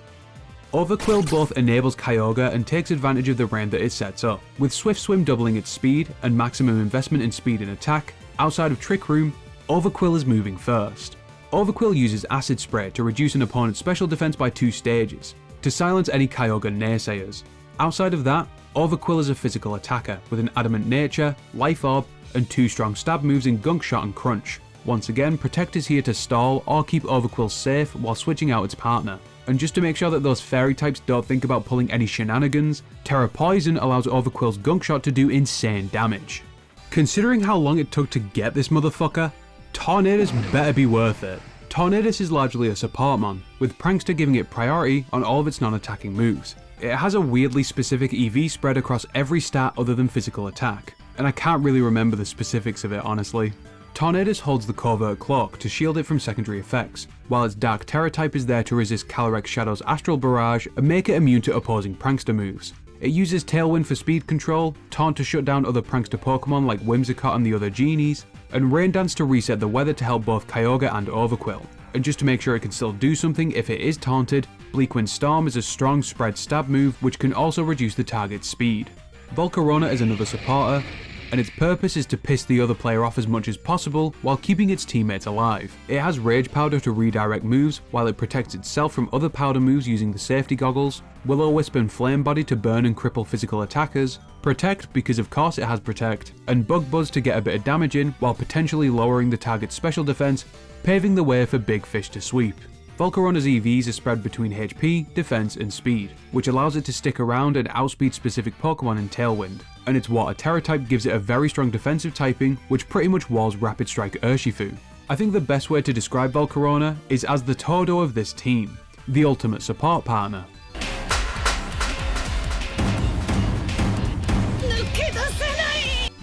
Overquill both enables Kyogre and takes advantage of the rain that it sets up, with Swift Swim doubling its speed and maximum investment in speed and attack. Outside of Trick Room, Overquill is moving first. Overquill uses Acid Spray to reduce an opponent's special defense by 2 stages, to silence any Kyogre naysayers. Outside of that, Overquill is a physical attacker with an Adamant Nature, Life Orb, and 2 strong stab moves in Gunk Shot and Crunch. Once again, Protect is here to stall or keep Overquill safe while switching out its partner. And just to make sure that those fairy types don't think about pulling any shenanigans, Terra Poison allows Overquill's Gunk Shot to do insane damage. Considering how long it took to get this motherfucker, Tornadus better be worth it. Tornadus is largely a support mon, with Prankster giving it priority on all of its non-attacking moves. It has a weirdly specific EV spread across every stat other than physical attack, and I can't really remember the specifics of it honestly. Tornadus holds the Covert Cloak to shield it from secondary effects, while its Dark Terra type is there to resist Calyrex Shadow's Astral Barrage and make it immune to opposing Prankster moves. It uses Tailwind for speed control, Taunt to shut down other Prankster Pokemon like Whimsicott and the other Genies, and Rain Dance to reset the weather to help both Kyogre and Overquill. And just to make sure it can still do something if it is taunted, Bleakwind Storm is a strong spread stab move which can also reduce the target's speed. Volcarona is another supporter, and its purpose is to piss the other player off as much as possible while keeping its teammates alive. It has Rage Powder to redirect moves, while it protects itself from other powder moves using the safety goggles, Will-O-Wisp and Flame Body to burn and cripple physical attackers, Protect because of course it has Protect, and Bug Buzz to get a bit of damage in while potentially lowering the target's special defense, paving the way for big fish to sweep. Volcarona's EVs are spread between HP, defense, and speed, which allows it to stick around and outspeed specific Pokemon in Tailwind, and its Water Terra type gives it a very strong defensive typing which pretty much walls Rapid Strike Urshifu. I think the best way to describe Volcarona is as the Todo of this team, the ultimate support partner.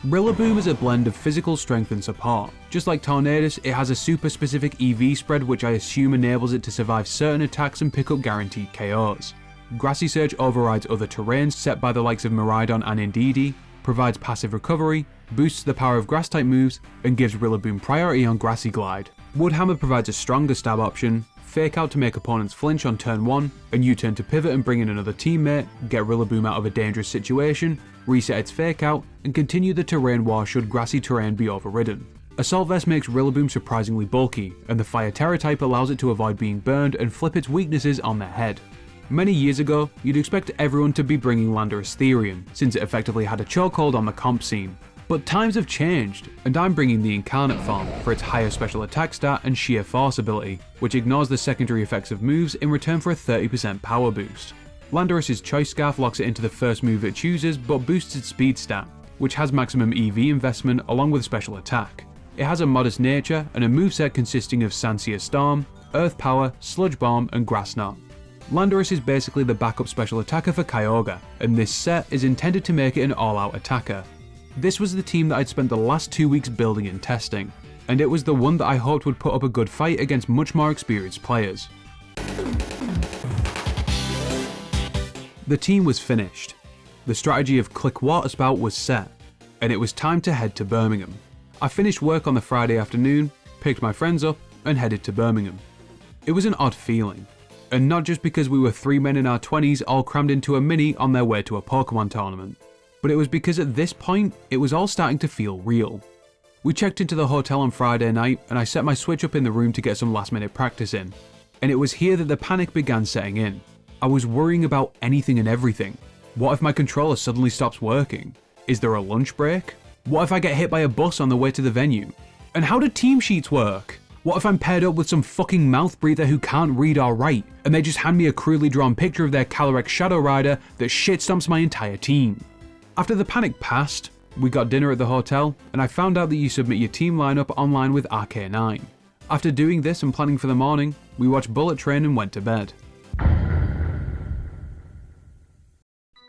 Rillaboom is a blend of physical strength and support. Just like Tornadus, it has a super specific EV spread which I assume enables it to survive certain attacks and pick up guaranteed KOs. Grassy Surge overrides other terrains set by the likes of Miraidon and Indeedee, provides passive recovery, boosts the power of grass type moves, and gives Rillaboom priority on Grassy Glide. Woodhammer provides a stronger stab option, Fake Out to make opponents flinch on turn 1, and U-turn to pivot and bring in another teammate, get Rillaboom out of a dangerous situation, reset its Fake Out, and continue the terrain war should grassy terrain be overridden. Assault Vest makes Rillaboom surprisingly bulky, and the Fire Terror type allows it to avoid being burned and flip its weaknesses on their head. Many years ago, you'd expect everyone to be bringing Landorus Therian, since it effectively had a chokehold on the comp scene. But times have changed, and I'm bringing the Incarnate form for its higher special attack stat and sheer force ability, which ignores the secondary effects of moves in return for a 30% power boost. Landorus's Choice Scarf locks it into the first move it chooses but boosts its speed stat, which has maximum EV investment along with special attack. It has a modest nature and a moveset consisting of Sansear Storm, Earth Power, Sludge Bomb, and Grass Knot. Landorus is basically the backup special attacker for Kyogre, and this set is intended to make it an all-out attacker. This was the team that I'd spent the last 2 weeks building and testing, and it was the one that I hoped would put up a good fight against much more experienced players. The team was finished. The strategy of Click Water Spout was set, and it was time to head to Birmingham. I finished work on the Friday afternoon, picked my friends up, and headed to Birmingham. It was an odd feeling, and not just because we were 3 men in our 20s all crammed into a mini on their way to a Pokémon tournament, but it was because at this point, it was all starting to feel real. We checked into the hotel on Friday night, and I set my Switch up in the room to get some last minute practice in, and it was here that the panic began setting in. I was worrying about anything and everything. What if my controller suddenly stops working? Is there a lunch break? What if I get hit by a bus on the way to the venue? And how do team sheets work? What if I'm paired up with some fucking mouth breather who can't read or write, and they just hand me a crudely drawn picture of their Calyrex Shadow Rider that shitstomps my entire team? After the panic passed, we got dinner at the hotel, and I found out that you submit your team lineup online with RK9. After doing this and planning for the morning, we watched Bullet Train and went to bed.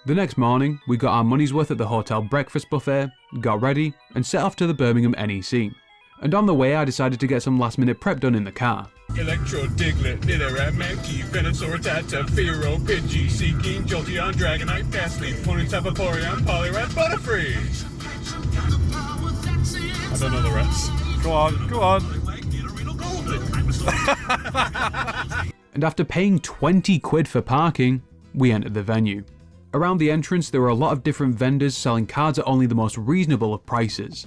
The next morning, we got our money's worth at the hotel breakfast buffet, got ready, and set off to the Birmingham NEC. And on the way I decided to get some last minute prep done in the car. Electro, Diglett, Nidoran, Mankey, Venusaur, Tata, Fearow, Pidgey, Seeking, Jolteon, Dragonite, Ghastly, Ponyta, Vaporeon, Poliwrath, Butterfree! I don't know the rest. Go on. And after paying 20 quid for parking, we entered the venue. Around the entrance there were a lot of different vendors selling cards at only the most reasonable of prices.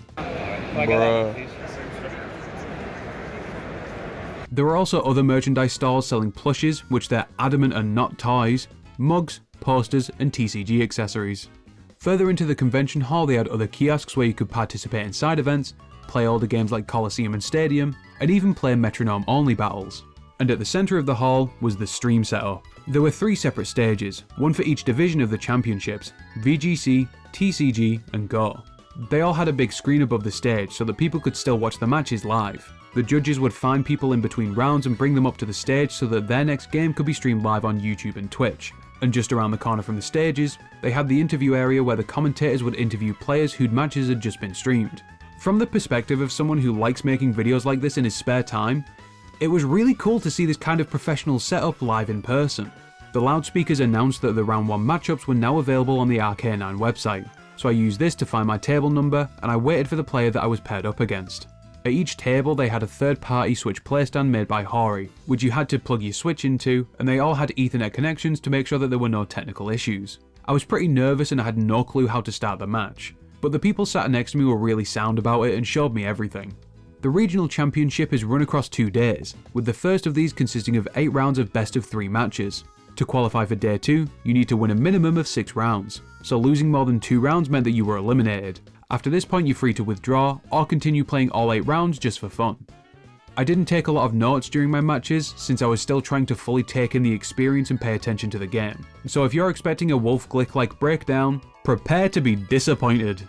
There were also other merchandise stalls selling plushes, which they're adamant are not toys, mugs, posters, and TCG accessories. Further into the convention hall they had other kiosks where you could participate in side events, play older games like Coliseum and Stadium, and even play metronome-only battles. And at the centre of the hall was the stream setup. There were 3 separate stages, one for each division of the championships, VGC, TCG, and Go. They all had a big screen above the stage so that people could still watch the matches live. The judges would find people in between rounds and bring them up to the stage so that their next game could be streamed live on YouTube and Twitch. And just around the corner from the stages, they had the interview area where the commentators would interview players whose matches had just been streamed. From the perspective of someone who likes making videos like this in his spare time, it was really cool to see this kind of professional setup live in person. The loudspeakers announced that the round 1 matchups were now available on the RK9 website, so I used this to find my table number and I waited for the player that I was paired up against. At each table they had a third-party Switch playstand made by Hori, which you had to plug your Switch into, and they all had Ethernet connections to make sure that there were no technical issues. I was pretty nervous and I had no clue how to start the match, but the people sat next to me were really sound about it and showed me everything. The regional championship is run across 2 days, with the first of these consisting of 8 rounds of best of 3 matches. To qualify for day 2, you need to win a minimum of 6 rounds, so losing more than 2 rounds meant that you were eliminated. After this point you're free to withdraw, or continue playing all 8 rounds just for fun. I didn't take a lot of notes during my matches, since I was still trying to fully take in the experience and pay attention to the game. So if you're expecting a Wolfe Glick-like breakdown, prepare to be disappointed.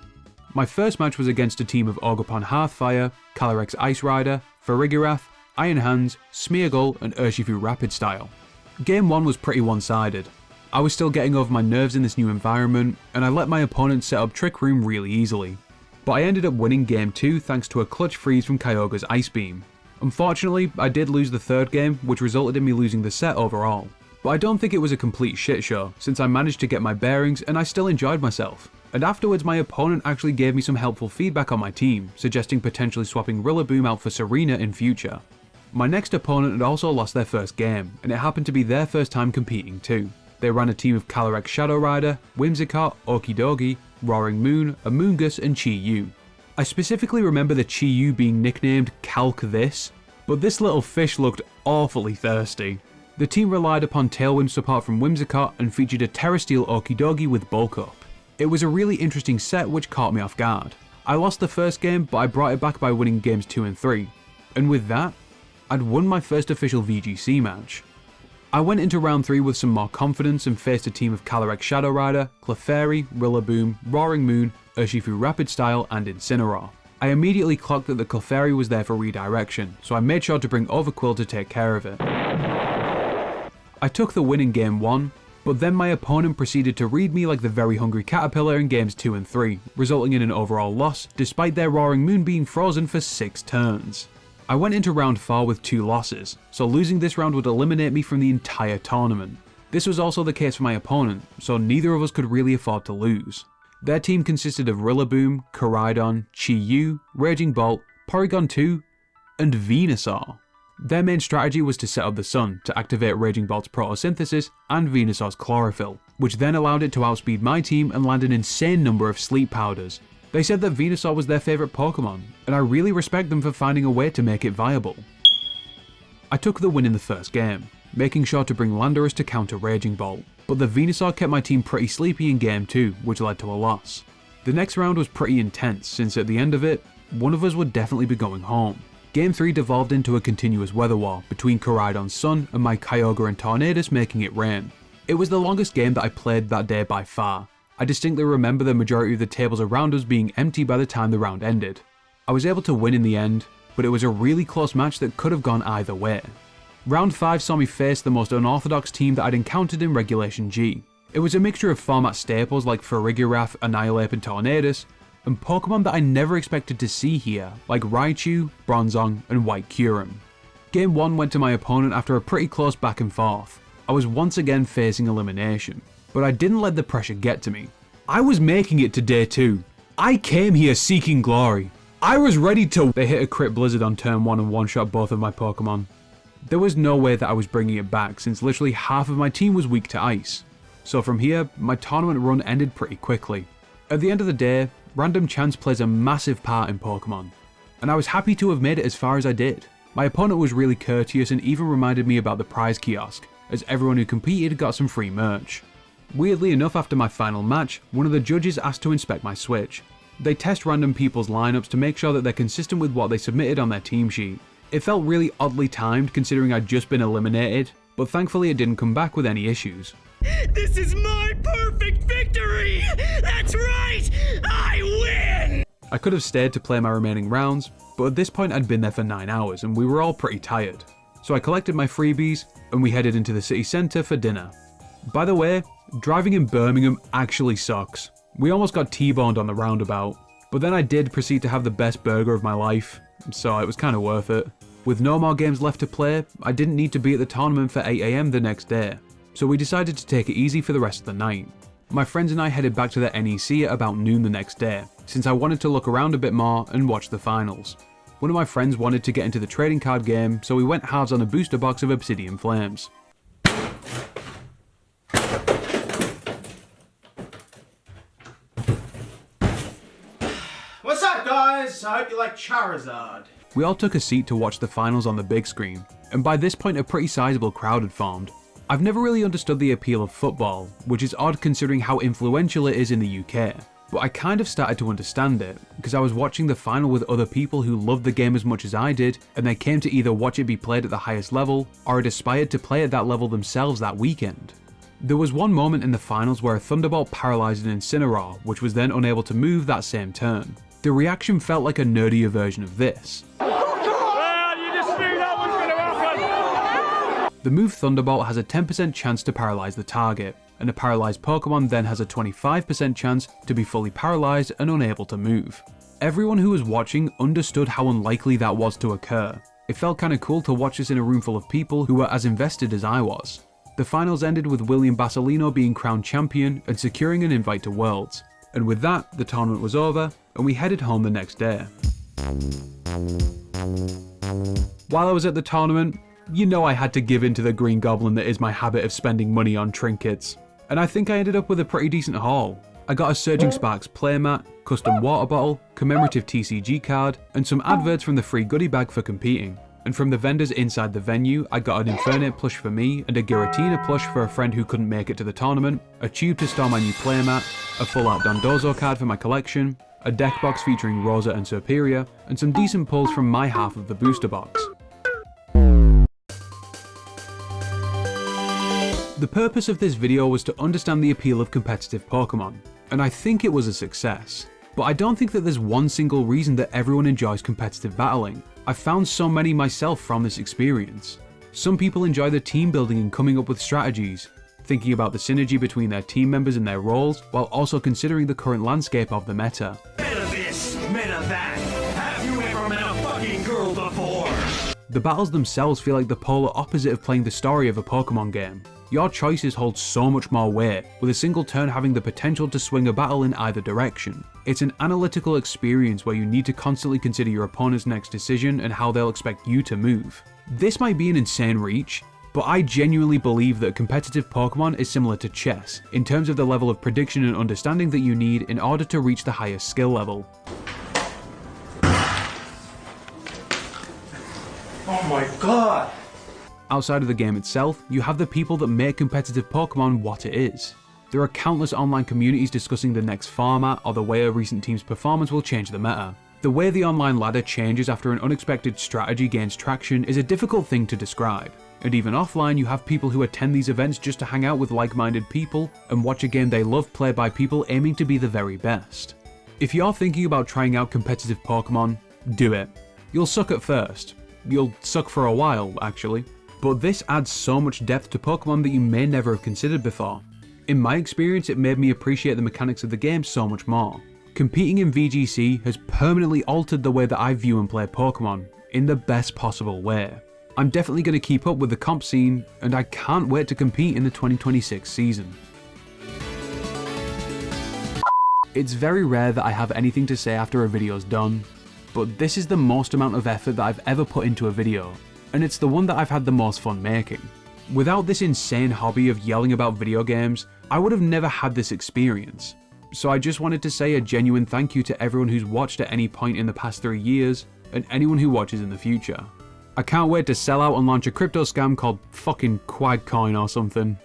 My first match was against a team of Ogerpon Hearthfire, Calyrex Ice Rider, Farigiraf, Iron Hands, Smeargle and Urshifu Rapid Style. Game 1 was pretty one-sided. I was still getting over my nerves in this new environment, and I let my opponent set up Trick Room really easily. But I ended up winning Game 2 thanks to a clutch freeze from Kyogre's Ice Beam. Unfortunately, I did lose the third game, which resulted in me losing the set overall. But I don't think it was a complete shit show, since I managed to get my bearings and I still enjoyed myself. And afterwards my opponent actually gave me some helpful feedback on my team, suggesting potentially swapping Rillaboom out for Serena in future. My next opponent had also lost their first game, and it happened to be their first time competing too. They ran a team of Calyrex Shadow Rider, Whimsicott, Okidogi, Roaring Moon, Amoonguss and Chi-Yu. I specifically remember the Chi-Yu being nicknamed Calc This, but this little fish looked awfully thirsty. The team relied upon Tailwind support from Whimsicott and featured a Terrasteel Okidogi with Bulk Up. It was a really interesting set which caught me off guard. I lost the first game, but I brought it back by winning games 2 and 3. And with that, I'd won my first official VGC match. I went into round 3 with some more confidence and faced a team of Calyrex Shadow Rider, Clefairy, Rillaboom, Roaring Moon, Urshifu Rapid Style and Incineroar. I immediately clocked that the Clefairy was there for redirection, so I made sure to bring Overqwil to take care of it. I took the win in game 1, but then my opponent proceeded to read me like the very hungry caterpillar in games 2 and 3, resulting in an overall loss despite their Roaring Moon being frozen for 6 turns. I went into round 4 with 2 losses, so losing this round would eliminate me from the entire tournament. This was also the case for my opponent, so neither of us could really afford to lose. Their team consisted of Rillaboom, Koraidon, Chi-Yu, Raging Bolt, Porygon 2, and Venusaur. Their main strategy was to set up the sun to activate Raging Bolt's photosynthesis and Venusaur's chlorophyll, which then allowed it to outspeed my team and land an insane number of sleep powders. They said that Venusaur was their favourite Pokemon, and I really respect them for finding a way to make it viable. I took the win in the first game, making sure to bring Landorus to counter Raging Bolt, but the Venusaur kept my team pretty sleepy in game 2, which led to a loss. The next round was pretty intense, since at the end of it, one of us would definitely be going home. Game 3 devolved into a continuous weather war between Koraidon's sun and my Kyogre and Tornadus making it rain. It was the longest game that I played that day by far. I distinctly remember the majority of the tables around us being empty by the time the round ended. I was able to win in the end, but it was a really close match that could have gone either way. Round 5 saw me face the most unorthodox team that I'd encountered in Regulation G. It was a mixture of format staples like Farigiraf, Annihilape and Tornadus, and Pokemon that I never expected to see here, like Raichu, Bronzong and White Kyurem. Game 1 went to my opponent after a pretty close back and forth. I was once again facing elimination, but I didn't let the pressure get to me. I was making it to day 2. I came here seeking glory. I was ready to— They hit a crit blizzard on turn 1 and one-shot both of my Pokemon. There was no way that I was bringing it back since literally half of my team was weak to ice. So from here, my tournament run ended pretty quickly. At the end of the day, random chance plays a massive part in Pokemon, and I was happy to have made it as far as I did. My opponent was really courteous and even reminded me about the prize kiosk, as everyone who competed got some free merch. Weirdly enough, after my final match, one of the judges asked to inspect my Switch. They test random people's lineups to make sure that they're consistent with what they submitted on their team sheet. It felt really oddly timed considering I'd just been eliminated, but thankfully it didn't come back with any issues. This is my perfect victory! That's right! I win! I could have stayed to play my remaining rounds, but at this point I'd been there for 9 hours and we were all pretty tired. So I collected my freebies and we headed into the city centre for dinner. By the way, driving in Birmingham actually sucks. We almost got T-boned on the roundabout, but then I did proceed to have the best burger of my life, so it was kind of worth it. With no more games left to play, I didn't need to be at the tournament for 8 AM the next day, so we decided to take it easy for the rest of the night. My friends and I headed back to the NEC at about noon the next day, since I wanted to look around a bit more and watch the finals. One of my friends wanted to get into the trading card game, so we went halves on a booster box of Obsidian Flames. What's up, guys? I hope you like Charizard. We all took a seat to watch the finals on the big screen, and by this point a pretty sizable crowd had formed. I've never really understood the appeal of football, which is odd considering how influential it is in the UK, but I kind of started to understand it, because I was watching the final with other people who loved the game as much as I did, and they came to either watch it be played at the highest level, or had aspired to play at that level themselves that weekend. There was one moment in the finals where a Thunderbolt paralysed an Incineroar, which was then unable to move that same turn. The reaction felt like a nerdier version of this. Well, The move Thunderbolt has a 10% chance to paralyze the target, and a paralyzed Pokemon then has a 25% chance to be fully paralyzed and unable to move. Everyone who was watching understood how unlikely that was to occur. It felt kinda cool to watch this in a room full of people who were as invested as I was. The finals ended with William Basilino being crowned champion and securing an invite to Worlds. And with that, the tournament was over, and we headed home the next day. While I was at the tournament, you know I had to give in to the green goblin that is my habit of spending money on trinkets. And I think I ended up with a pretty decent haul. I got a Surging Sparks playmat, custom water bottle, commemorative TCG card, and some adverts from the free goodie bag for competing. And from the vendors inside the venue, I got an Infernape plush for me, and a Giratina plush for a friend who couldn't make it to the tournament, a tube to store my new playmat, a full art Dondozo card for my collection, a deck box featuring Rosa and Serperior, and some decent pulls from my half of the booster box. The purpose of this video was to understand the appeal of competitive Pokemon, and I think it was a success. But I don't think that there's one single reason that everyone enjoys competitive battling. I've found so many myself from this experience. Some people enjoy the team building and coming up with strategies, thinking about the synergy between their team members and their roles, while also considering the current landscape of the meta. Men of this, men of that. Have you ever met a fucking girl before? The battles themselves feel like the polar opposite of playing the story of a Pokemon game. Your choices hold so much more weight, with a single turn having the potential to swing a battle in either direction. It's an analytical experience where you need to constantly consider your opponent's next decision and how they'll expect you to move. This might be an insane reach, but I genuinely believe that competitive Pokemon is similar to chess, in terms of the level of prediction and understanding that you need in order to reach the highest skill level. Oh my god! Outside of the game itself, you have the people that make competitive Pokemon what it is. There are countless online communities discussing the next format or the way a recent team's performance will change the meta. The way the online ladder changes after an unexpected strategy gains traction is a difficult thing to describe. And even offline, you have people who attend these events just to hang out with like-minded people and watch a game they love played by people aiming to be the very best. If you're thinking about trying out competitive Pokemon, do it. You'll suck at first. You'll suck for a while, actually. But this adds so much depth to Pokemon that you may never have considered before. In my experience, it made me appreciate the mechanics of the game so much more. Competing in VGC has permanently altered the way that I view and play Pokemon, in the best possible way. I'm definitely going to keep up with the comp scene, and I can't wait to compete in the 2026 season. It's very rare that I have anything to say after a video's done, but this is the most amount of effort that I've ever put into a video, and it's the one that I've had the most fun making. Without this insane hobby of yelling about video games, I would have never had this experience. So I just wanted to say a genuine thank you to everyone who's watched at any point in the past 3 years, and anyone who watches in the future. I can't wait to sell out and launch a crypto scam called fucking Quagcoin or something.